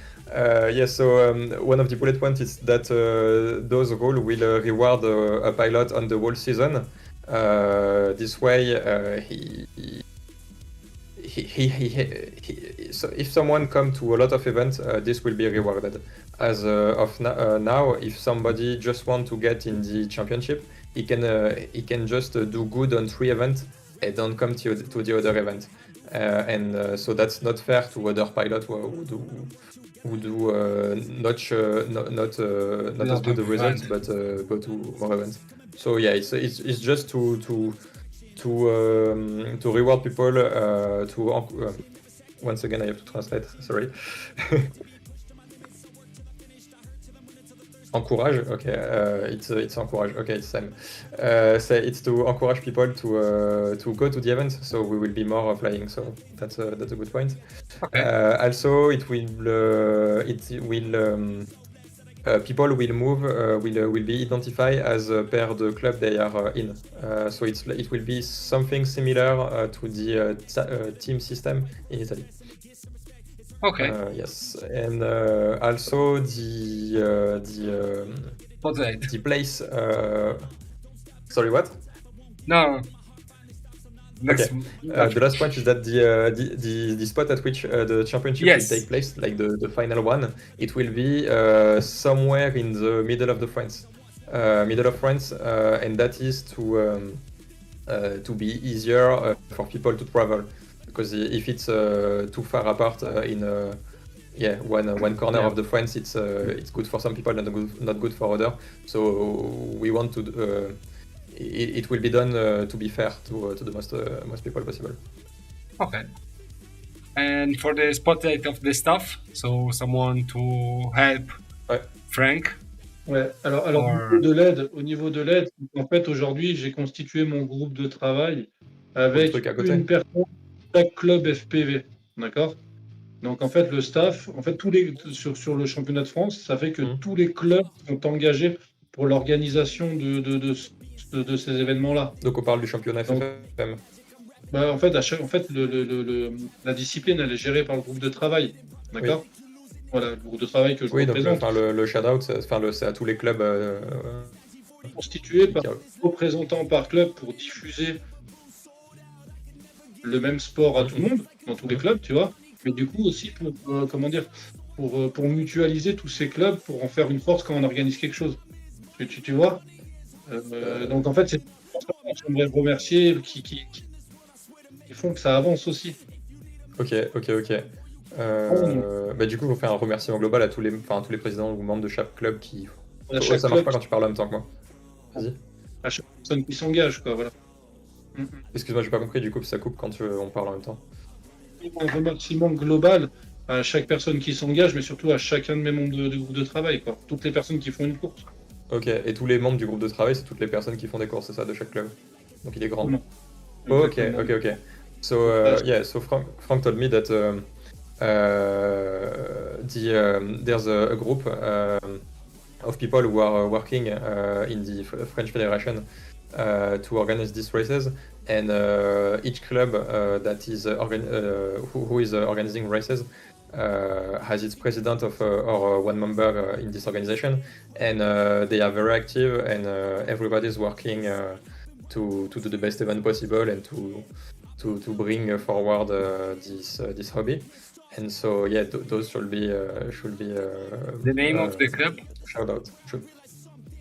Yes, so one of the bullet points is that those rules will reward a pilot on the whole season. This way, so if someone comes to a lot of events, this will be rewarded. As of now, if somebody just want to get in the championship, he can just do good on 3 events and don't come to the other event. And so that's not fair to other pilots who do not as good the results, but go to more events. So yeah, it's just to reward people. Once again, I have to translate. Sorry. Encourage, okay, it's encourage, okay, it's same. So it's to encourage people to go to the event, so we will be more flying. So that's a good point. Okay. Also, people will move, will be identified as per the club they are in. So it will be something similar to the team system in Italy. Okay. Yes, and also the What's place. Sorry, what? No. next. The last point is that the spot at which the championship Yes. will take place, like the final one, it will be somewhere in the middle of France, and that is to be easier for people to travel, because if it's too far apart in one corner of the France, it's good for some people and not good for others. So we want to it will be done to be fair to the most people possible. Okay. And for the spotlight of the staff, so someone to help Frank. Ouais, alors au niveau de l'aide, en fait, aujourd'hui, j'ai constitué mon groupe de travail avec une personne chaque club FPV, d'accord? Donc, en fait, le staff, en fait, sur le championnat de France, ça fait que tous les clubs sont engagés pour l'organisation de ces événements-là. Donc, on parle du championnat FFM. Bah, en fait, la discipline, elle est gérée par le groupe de travail, d'accord? Oui. Voilà, le groupe de travail que je représente. Donc, le shout-out, c'est à tous les clubs. Constitué par représentants par club pour diffuser le même sport à tout le monde, dans tous les clubs, tu vois. Mais du coup aussi pour mutualiser tous ces clubs, pour en faire une force quand on organise quelque chose. Tu vois. Donc en fait, c'est j'aimerais remercier qui font que ça avance aussi. Ok. Bah, du coup, vous faire un remerciement global à tous les présidents ou membres de chaque club qui. Ça marche pas quand tu parles en même temps que moi. Vas-y. À chaque personne qui s'engage, quoi, voilà. Excuse-moi, j'ai pas compris, du coup, ça coupe quand on parle en même temps. Un remerciement global à chaque personne qui s'engage, mais surtout à chacun de mes membres du groupe de travail, quoi. Toutes les personnes qui font une course. Ok, et tous les membres du groupe de travail, c'est toutes les personnes qui font des courses, c'est ça, de chaque club. Donc il est grand. Ok. So Frank told me that there's a group of people who are working in the French Federation to organize these races, and each club that is who is organizing races has its president or one member in this organization, and they are very active, and everybody's working to do the best event possible and to bring forward this hobby. And so those should be the name of the club. Shout out.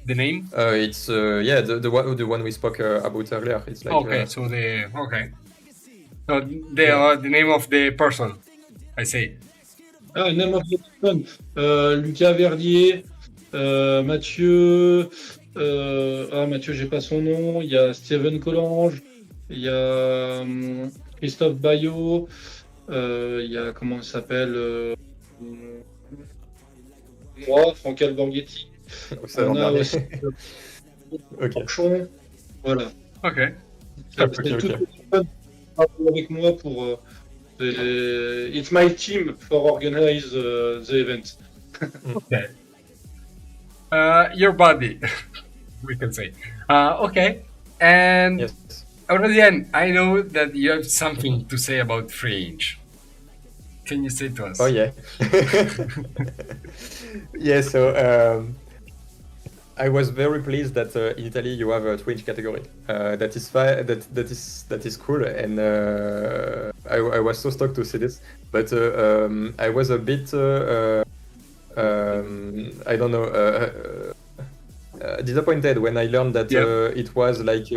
The name? It's the one we spoke about earlier. It's like So they are the name of the person. I say. Ah, name of the person. Lucas Verdier, Mathieu. Mathieu, j'ai pas son nom. Il y a Steven Collange. Il y a Christophe Bayot. Il y a comment il s'appelle moi, Franck Alborghetti. On a aussi Franck. Voilà. Ok. C'est toutes les personnes qui travaillent avec moi pour. It's my team for organize the event. Okay. Your body, we can say. Okay. And yes. Auélien, I know that you have something to say about Fringe. Can you say to us? Oh yeah. Yeah. So I was very pleased that in Italy you have a Fringe category. That is cool, and I was so stoked to see this. But I was a bit I don't know disappointed when I learned that it was like.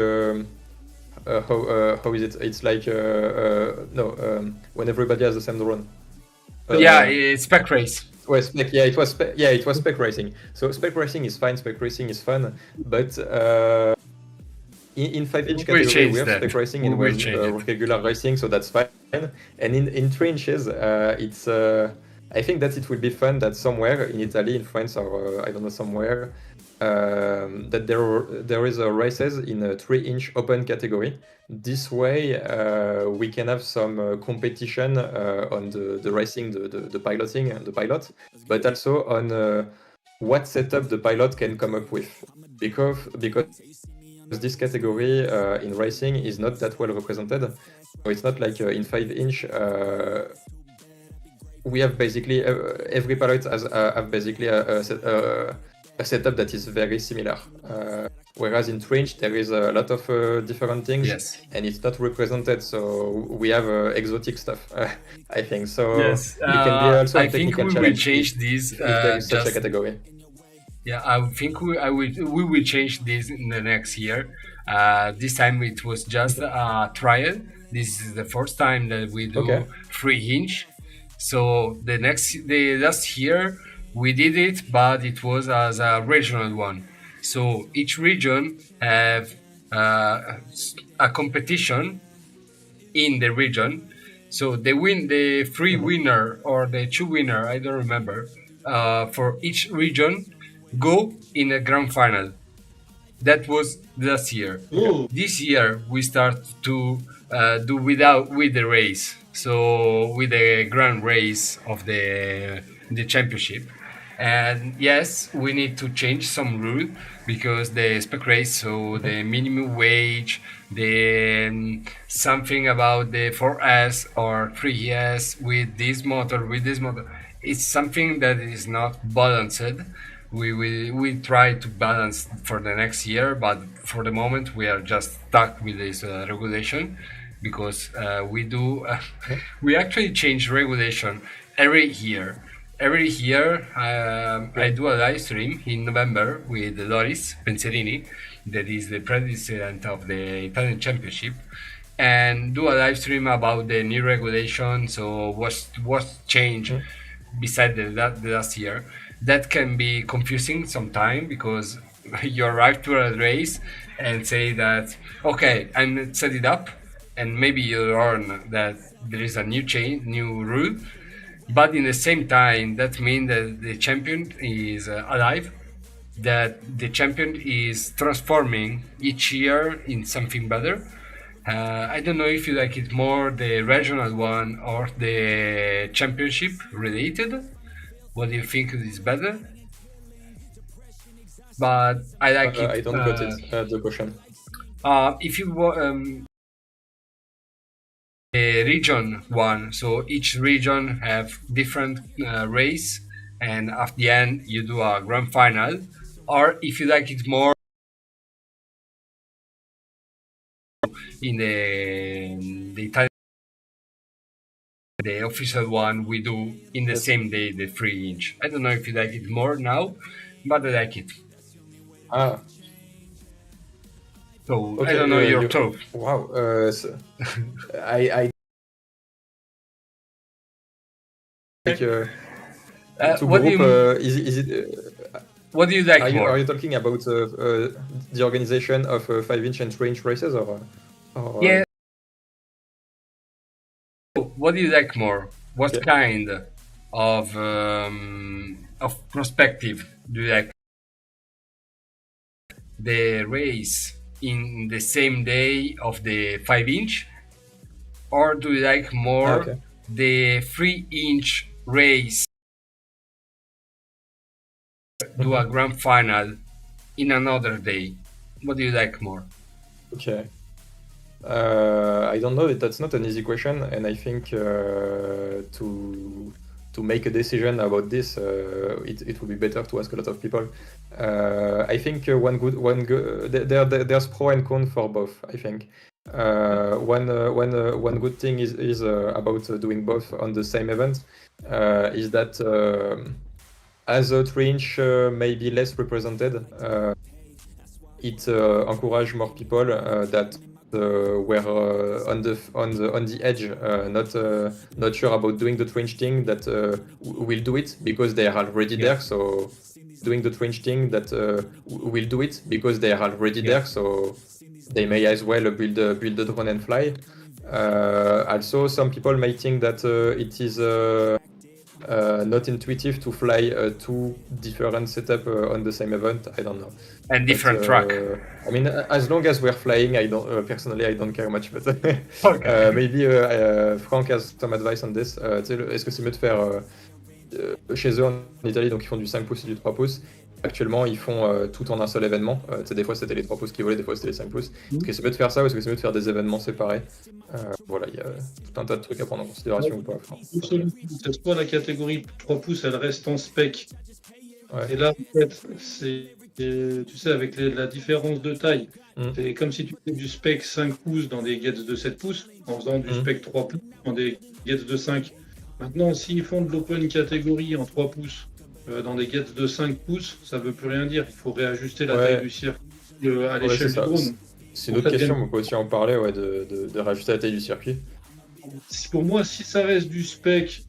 How is it? It's like when everybody has the same drone. It's spec race. Well, it was spec racing. So spec racing is fine. Spec racing is fun, but in 5-inch category we have spec racing and regular racing, so that's fine. And in trenches, it's. I think that it will be fun that somewhere in Italy, in France, or I don't know somewhere. That there is a races in a 3-inch open category. This way we can have some competition on the racing, the piloting and the pilot, but also on what setup the pilot can come up with, because this category in racing is not that well represented. So it's not like in 5-inch we have basically every pilot have basically a setup that is very similar. Whereas in trench, there is a lot of different things, Yes. and it's not represented. So we have exotic stuff, I think. So Yes. it can be also I a think technical we will challenge change this. if there is such a category. Yeah, I think we will change this in the next year. This time it was just a trial. This is the first time that we do 3-inch. So the last year we did it, but it was as a regional one. So each region have a competition in the region. So the 3 winner or the 2 winner, I don't remember, for each region go in a grand final. That was last year. Ooh. This year we start to do with the race, so with the grand race of the championship. And yes, we need to change some rule because the spec race, so the minimum wage, the something about the 4S or 3S with this motor, it's something that is not balanced. We try to balance for the next year, but for the moment we are just stuck with this regulation because we actually change regulation every year. Every year I do a live stream in November with Loris Penserini, that is the president of the Italian Championship, and do a live stream about the new regulation. So what's changed beside the last year. That can be confusing sometimes because you arrive to a race and say that, okay, I'm set it up, and maybe you learn that there is a new rule, but in the same time, that means that the champion is alive, that the champion is transforming each year in something better. I don't know if you like it more the regional one or the championship related. What do you think is better? But I like it. I don't got it, the question. If you the region one, so each region have different race, and at the end you do a grand final, or if you like it more in the Italian, the official one we do in the same day, the 3-inch. I don't know if you like it more now, but I like it. So Okay, I don't know your thought. Wow. So I like to what do group. you- Is it? What do you like more? Are you talking about the organization of 5-inch and 3-inch races, or Yeah. What do you like more? What kind of perspective do you like? The race in the same day of the 5-inch, or do you like more the 3-inch race? Do a grand final in another day. What do you like more? Okay. I don't know. That's not an easy question, and I think to make a decision about this, it would be better to ask a lot of people. I think there's pro and con for both. I think one good thing is about doing both on the same event is that as a 3-inch may be less represented, it encourage more people that were on the edge, not sure about doing the 3-inch thing, that will do it because they are already there. So doing the 3-inch thing, that will do it because they are already there. So they may as well build the drone and fly. Also, some people may think that it is not intuitive to fly two different setups on the same event. I don't know. And different track. I mean, as long as we're flying, I don't personally, I don't care much. But maybe Franck has some advice on this. Est-ce que c'est mieux de faire chez eux en Italie, donc ils font du 5 pouces et du 3 pouces. Actuellement, ils font tout en un seul événement. Des fois, c'était les 3 pouces qui volaient, des fois, c'était les 5 pouces. Est-ce que c'est mieux de faire ça ou est-ce que c'est mieux de faire des événements séparés? Voilà, il y a tout un tas de trucs à prendre en considération ou pas. C'est soit la catégorie 3 pouces, elle reste en spec. Ouais. Et là, en fait, c'est Et, tu sais, avec la différence de taille, Mm. c'est comme si tu fais du spec 5 pouces dans des gates de 7 pouces, en faisant du spec 3 pouces dans des gates de 5. Maintenant, s'ils font de l'open catégorie en 3 pouces dans des gates de 5 pouces, ça veut plus rien dire. Il faut réajuster la taille du circuit à l'échelle du drone. C'est une autre question, on peut aussi en parler, de rajouter la taille du circuit. Pour moi, si ça reste du spec,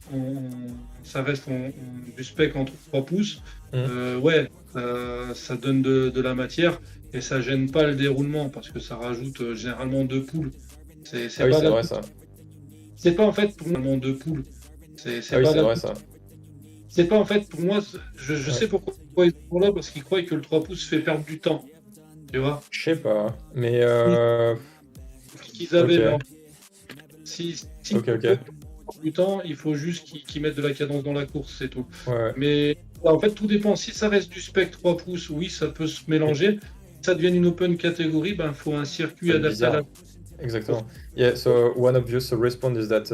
du spec en 3 pouces, ça donne de la matière et ça gêne pas le déroulement parce que ça rajoute généralement 2 poules. C'est vrai ça. C'est pas en fait pour moi 2 poules. C'est vrai ça. C'est pas en fait pour moi. Je sais pourquoi ils sont là parce qu'ils croient que le 3 pouces fait perdre du temps. Tu vois? Je sais pas, mais qu'ils avaient. Si ok. du temps, il faut juste qu'ils mettent de la cadence dans la course, c'est tout. Ouais. Mais en fait, tout dépend. Si ça reste du spec 3 pouces, oui, ça peut se mélanger. Si ça devient une open catégorie, il faut un circuit adapté à la. Exactement. Yeah, so one obvious response is that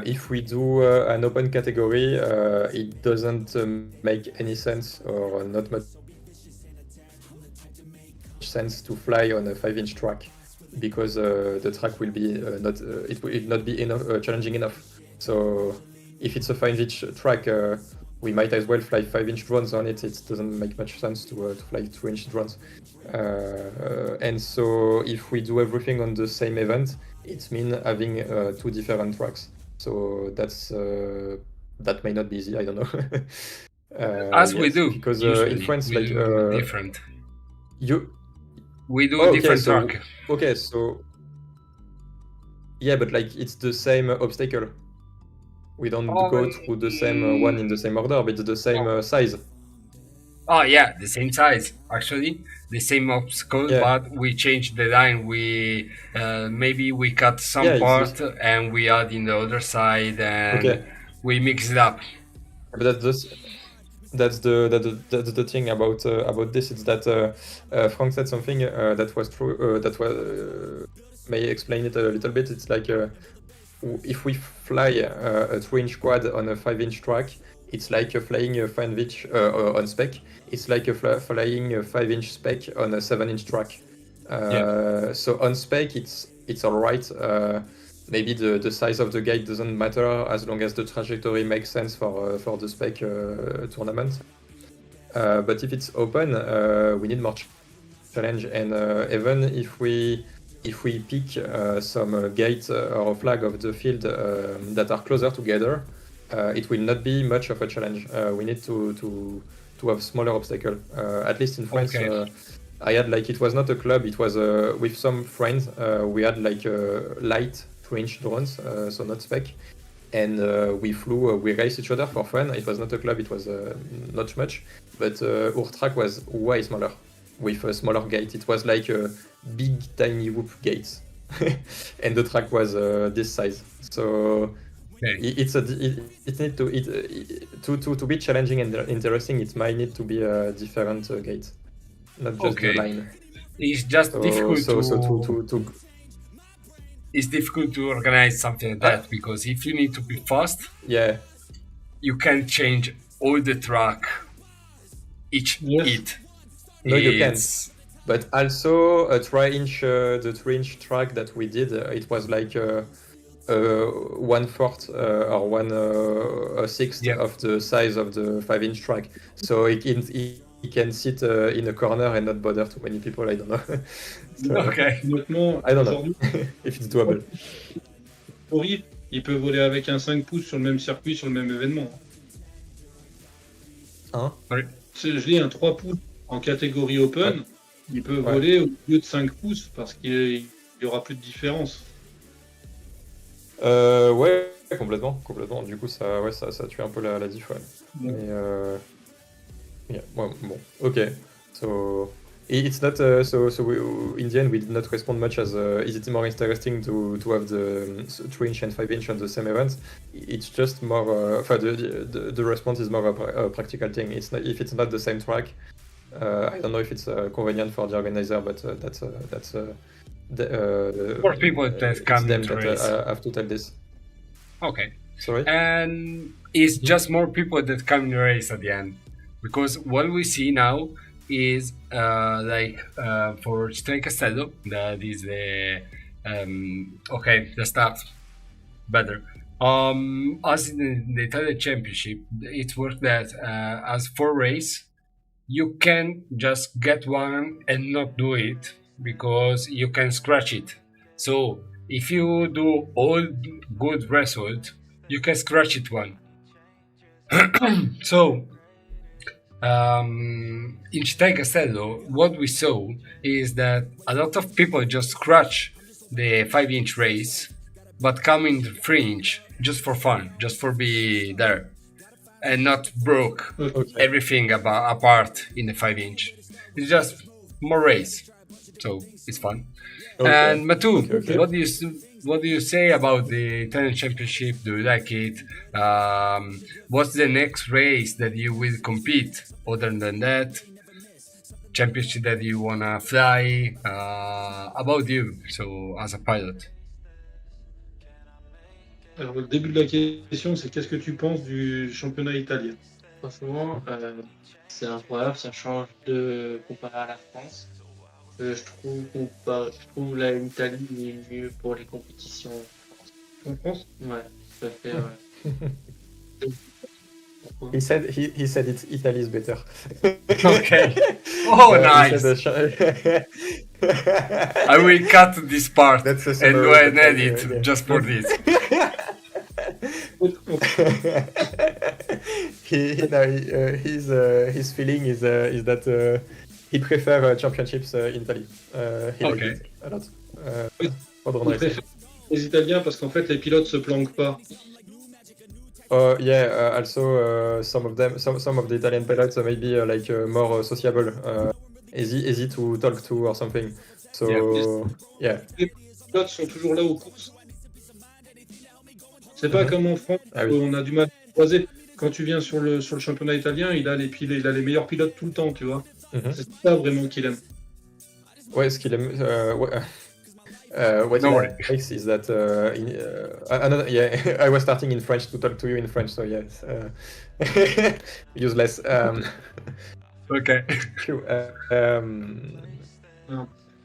if we do an open category, it doesn't make any sense or not much sense to fly on a 5-inch track because the track will be it will not be enough challenging enough. So if it's a 5-inch track, we might as well fly 5-inch drones on it. It doesn't make much sense to fly 2-inch drones. And so if we do everything on the same event, it means having 2 different tracks. So that may not be easy. I don't know. As we do, because usually, in France, we do different. We do different track. Okay, so yeah, but like it's the same obstacle. We don't go through the same one in the same order, but it's the same size. Oh yeah, the same size actually, the same obstacle, but we changed the line. We maybe we cut some part and we add in the other side, and we mix it up. But that's the thing about this. It's that Franck said something that was true. That was may explain it a little bit. It's like if we fly a 3-inch quad on a 5-inch track, it's like flying a 5-inch on spec. It's like flying a 5-inch spec on a 7-inch track. So on spec, it's all right. Maybe the size of the gate doesn't matter as long as the trajectory makes sense for the spec tournament. But if it's open, we need more challenge. And even if we pick some gate or flag of the field that are closer together, it will not be much of a challenge. We need to have smaller obstacle. At least in France, I had it was not a club. It was with some friends. We had light 3-inch drones, so not spec, and we flew. We raced each other for fun. It was not a club. It was not much, but our track was way smaller with a smaller gate. It was like a big tiny whoop gates, and the track was this size. So. It need to be challenging and interesting. It might need to be a different gate, not just the line. It's just difficult it's difficult to organize something like that because if you need to be fast, you can change all the track hit. No, you can't. But also a 3-inch track that we did, it was like 1/4 or 1/6 of the size of the 5-inch track, so it can sit in a corner and not bother too many people. I don't know. So, I don't know if it's doable. Oui, il peut voler avec un 5 pouces sur le même circuit, sur le même événement. Oui. Je dis un 3 pouces en catégorie open, il peut voler au lieu de 5 pouces parce qu'il y aura plus de différence. Ouais, complètement. Du coup, ça tue un peu la diff, Mais bon, okay. So it's not in the end we did not respond much as is it more interesting to have the 3-inch and 5-inch on the same event? It's just more the response is more a practical thing. It's not if it's not the same track. I don't know if it's convenient for the organizer, but that's for people that come to race. Have to tell this. Okay. Sorry. And it's just more people that come in the race at the end, because what we see now is for Città Castello, that is the okay, the start better. As in the Italian Championship, it works that as for race, you can just get one and not do it because you can scratch it. So if you do all good result, you can scratch it one. So in Città Castello, what we saw is that a lot of people just scratch the 5-inch race, but come in the 3-inch just for fun, just for be there, and not broke everything apart in the 5-inch. It's just more race, so it's fun. And Mathou, what do you say about the Italian Championship? Do you like it? What's the next race that you will compete other than that? Championship that you wanna fly? About you, so as a pilot. Alors, le début de la question, c'est qu'est-ce que tu penses du championnat italien? Franchement, c'est incroyable, ça change de comparé à la France. Je trouve l'Italie est mieux pour les compétitions. En France? Ouais, tout à fait. Ouais. He said it's Italy's better. Okay. Oh, nice. I will cut this part and do an edit just for this. His feeling is that he prefers championships in Italy. He likes it a lot. Les Italiens parce qu'en fait les pilotes se planquent pas. Yeah. Also, some of the Italian pilots are maybe more sociable, easy to talk to or something. So yeah. Les pilotes sont toujours là aux courses. C'est pas comme en France où on a du mal à croiser. Quand tu viens sur le championnat italien, il a les meilleurs pilotes tout le temps, tu vois. C'est ça vraiment qu'il aime. Ouais, ce qu'il aime. What he likes is that I was starting in French to talk to you in French, so yes, useless. Okay. True.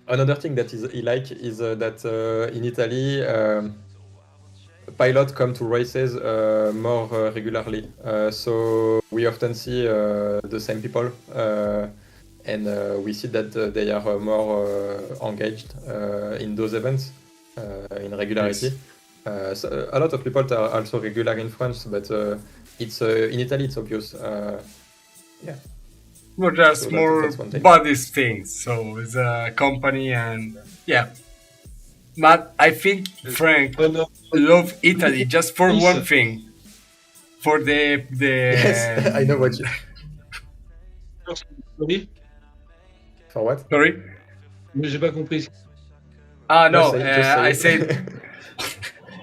Another thing that he like is that in Italy, pilots come to races more regularly. So we often see the same people. And we see that they are more engaged in those events, in regularity. Yes. So a lot of people are also regular in France, but it's in Italy it's obvious. Yeah. Well, just So more that's one thing. bodies things. So it's a company and yeah. But I think Frank love Italy just for one thing. For the Yes, I know what you. Oui. For what? Sorry? Mais j'ai pas compris. Ah no, Just say I it. said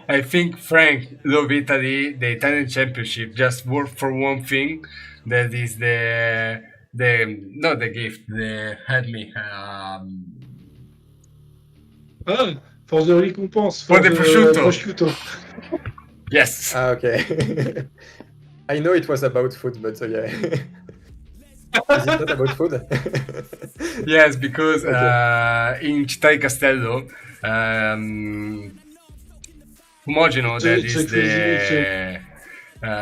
I think Frank love Italy, the Italian Championship, just work for one thing. That is the not the gift. The help me. Force de récompense. For the prosciutto. Prosciutto. Yes. Okay. I know it was about food, but yeah. Is it not about food? Yes, because Okay. in Città Castello, Fumogeno, that It's is a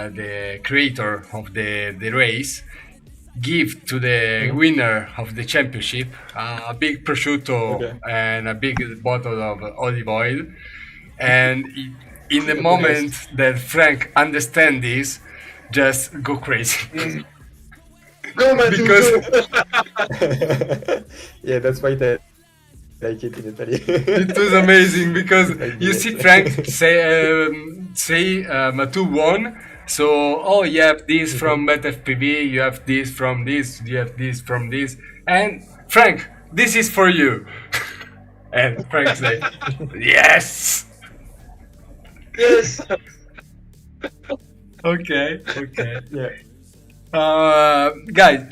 the creator of the race, give to the winner of the championship a big prosciutto and a big bottle of olive oil. And in the moment that Frank understands this, just go crazy. Go, Mathou, Because Yeah, that's why they like it in Italy. it was amazing because you Yes. see Frank say Mathou won. So you have this from BetFPV, you have this from this, you have this from this, and Frank, this is for you. And Frank said, yes. Yes. Okay. Yeah. Guys,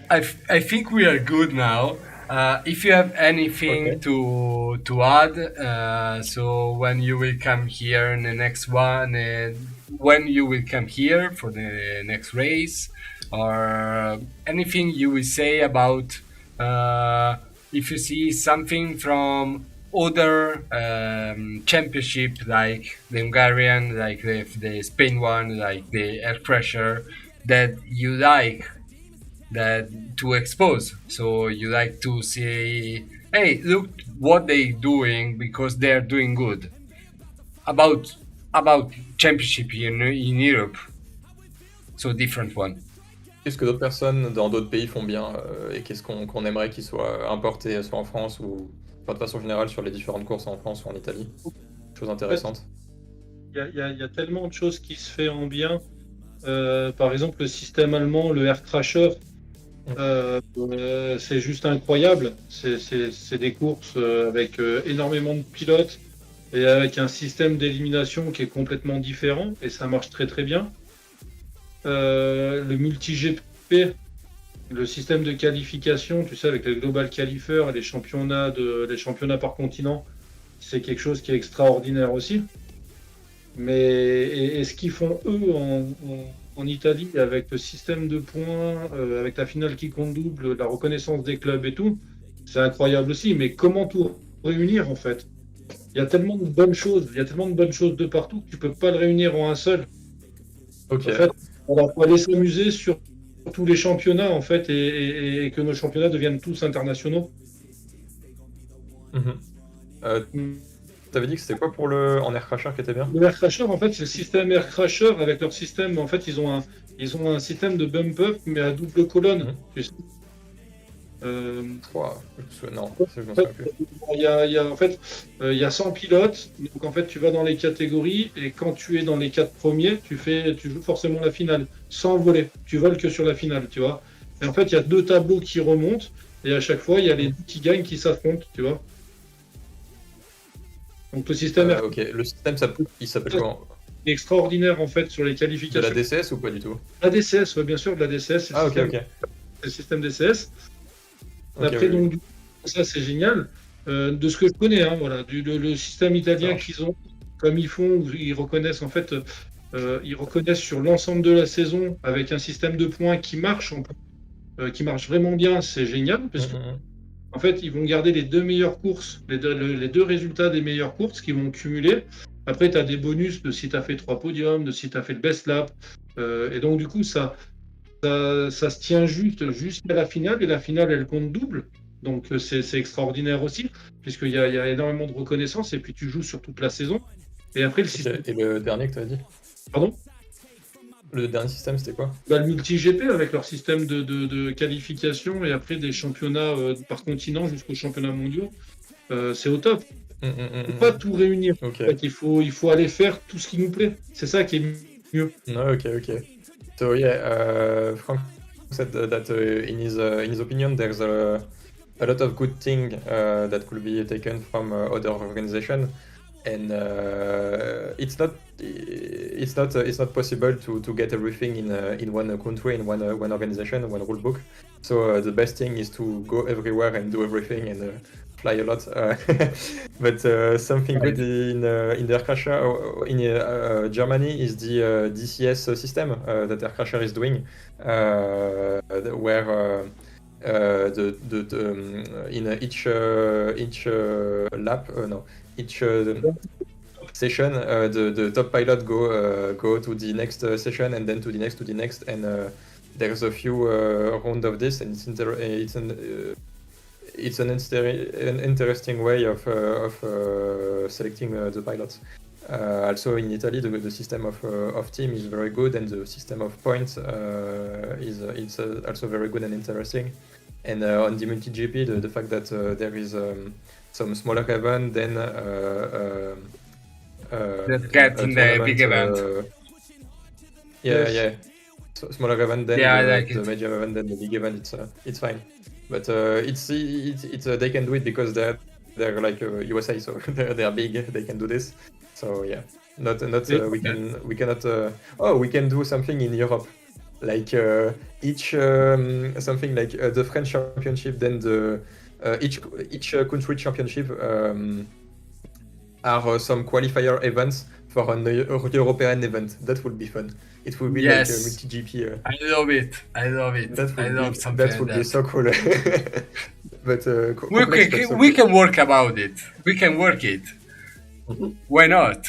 I think we are good now. If you have anything to add, so when you will come here in the next one, when you will come here for the next race, or anything you will say about if you see something from other championship, like the Hungarian, like the Spain one, like the air pressure, that you like that to expose. So you like to see, hey, look what they doing because they're doing good. About championship in Europe. So different one. Qu'est-ce que d'autres personnes dans d'autres pays font bien et qu'est-ce qu'on aimerait qu'ils soient importés soit en France ou enfin, de façon générale sur les différentes courses en France ou en Italie? Choses intéressantes. Il y a tellement de choses qui se fait en bien. Par exemple, le système allemand, le Air Crasher, c'est juste incroyable. C'est des courses avec énormément de pilotes et avec un système d'élimination qui est complètement différent et ça marche très très bien. Le multi-GP, le système de qualification, tu sais, avec les Global Qualifiers et les championnats par continent, c'est quelque chose qui est extraordinaire aussi. Mais et ce qu'ils font eux en Italie avec le système de points, avec la finale qui compte double, la reconnaissance des clubs et tout, c'est incroyable aussi. Mais comment tout réunir en fait? Il y a tellement de bonnes choses, de partout que tu peux pas le réunir en un seul. Ok. En fait, on va aller s'amuser sur tous les championnats en fait et que nos championnats deviennent tous internationaux. T'avais dit que c'était quoi pour le en Air Crasher qui était bien? Le Air Crasher, en fait, c'est le système Air Crasher avec leur système. En fait, ils ont un système de bump-up, mais à double colonne. Tu sais. Non, je m'en souviens plus. Il y a 100 pilotes. Donc, en fait, tu vas dans les catégories et quand tu es dans les 4 premiers, tu joues forcément la finale sans voler. Tu voles que sur la finale, tu vois. Et en fait, il y a 2 tableaux qui remontent et à chaque fois, il y a les 2 qui gagnent qui s'affrontent, tu vois. Donc le système ok, le système il s'appelle comment? Extraordinaire en fait sur les qualifications. De la DCS ou pas du tout? La DCS, ouais, bien sûr, de la DCS. Ah, ok. Le système DCS. Okay, après, donc, ça c'est génial. De ce que je connais, hein, voilà, le système italien qu'ils ont, comme ils font, ils reconnaissent en fait, ils reconnaissent sur l'ensemble de la saison avec un système de points qui marche vraiment bien, c'est génial. Parce que, en fait, ils vont garder les 2 meilleures courses, les deux résultats des meilleures courses qu'ils vont cumuler. Après, tu as des bonus de si tu as fait 3 podiums, de si tu as fait le best lap. Et donc, du coup, ça se tient jusqu'à la finale. Et la finale, elle compte double. Donc, c'est extraordinaire aussi, puisqu'il y a énormément de reconnaissance. Et puis, tu joues sur toute la saison. Et après, le système... Et le dernier que tu as dit? Pardon? Le dernier système, c'était quoi? Le multi-GP avec leur système de qualification et après des championnats par continent jusqu'aux championnats mondiaux. C'est au top. Il ne faut pas tout réunir. Okay. En fait, il faut aller faire tout ce qui nous plaît. C'est ça qui est mieux. Ok. So yeah, Frank said that in his opinion, there's a lot of good things that could be taken from other organizations. And it's not possible to get everything in one country, in one organization, one rule book. So the best thing is to go everywhere and do everything and fly a lot. But something good in the Air Crasher in Germany is the DCS system that Air Crasher is doing, where in each lap, each session, the top pilot go to the next session and then to the next, and there's a few round of this, and it's an interesting way of selecting the pilots. Also in Italy, the system of team is very good, and the system of points is also very good and interesting. And on the multi-GP, the fact that there is some smaller event, then that get in the big event. Yeah. So smaller event, then the major event, then the big event. It's fine, but it's they can do it because they're like USA, so they're big. They can do this. So yeah, not we cannot. We can do something in Europe. Like each something like the French championship, then the each country championship are some qualifier events for an European event. That would be fun. It would be Yes. like a multi-GP. I love it. I love it. I love something That would like be so cool. But we can work about it. We can work it. Why not?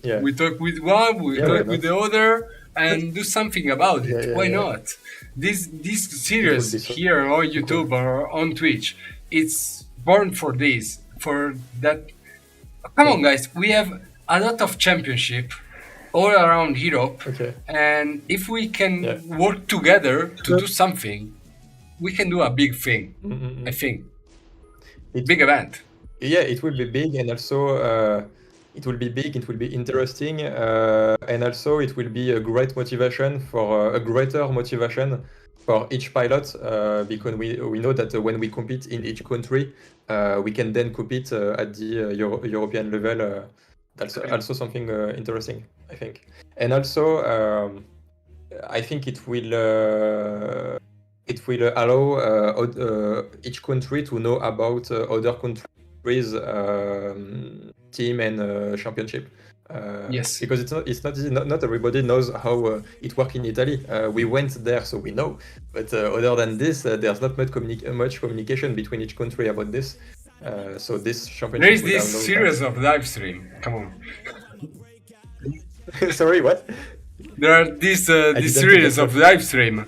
Yeah. We talk with one, we Yeah, why talk with the not? other, and do something about it. Yeah, Why yeah. not? This It series would be so here on YouTube or on Twitch, it's born for this, for that. Come on, guys, we have a lot of championship all around Europe, Okay. and if we can Yeah. work together to do something, we can do a big thing. Mm-mm-mm. I think It- big event. Yeah, it will be big, and also it will be big. It will be interesting, and also it will be a great motivation for a greater motivation for each pilot, because we know that when we compete in each country, we can then compete at the European level. That's also something interesting, I think. And also, I think it will allow each country to know about other countries' team and championship. Yes. Because it's not easy. Not everybody knows how it works in Italy. We went there, so we know. But other than this, there's not much communication between each country about this. So this championship. There is will this allow series of live stream. Come on. that. Sorry, what? There are this didn't series get of live stream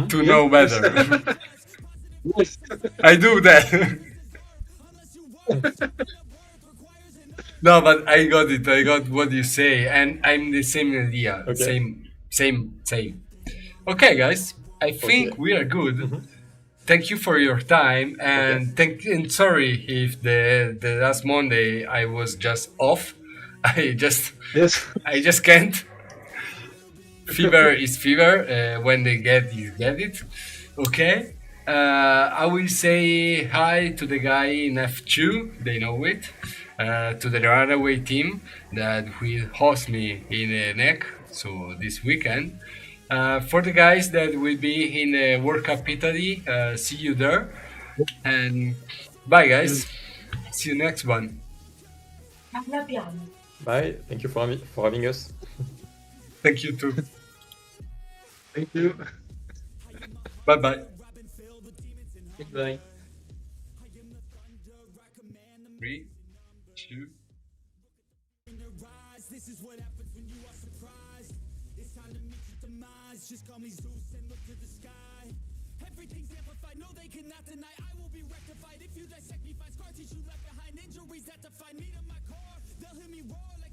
to know better. Yes. I do that. No, but I got it. I got what you say, and I'm the same idea. Okay. Same. Okay, guys. I think Okay. we are good. Mhm. Thank you for your time, and and sorry if the last Monday I was just off. Yes. I just can't. Fever is fever. When they get it. Okay. I will say hi to the guy in F2. They know it. To the runaway team that will host me in NEC. So this weekend. For the guys that will be in World Cup Italy, see you there. And bye, guys. See you next one. Bye. Thank you for having us. Thank you too. Thank you. Bye bye. Goodbye. 3, 2. This is what happens when you are surprised. It's time to meet your demise. Just call me Zeus and look to the sky. Everything's amplified, no they cannot deny. I will be rectified if you dissect me. Find scar tissue left behind, injuries that define me to my core. They'll hear me roar.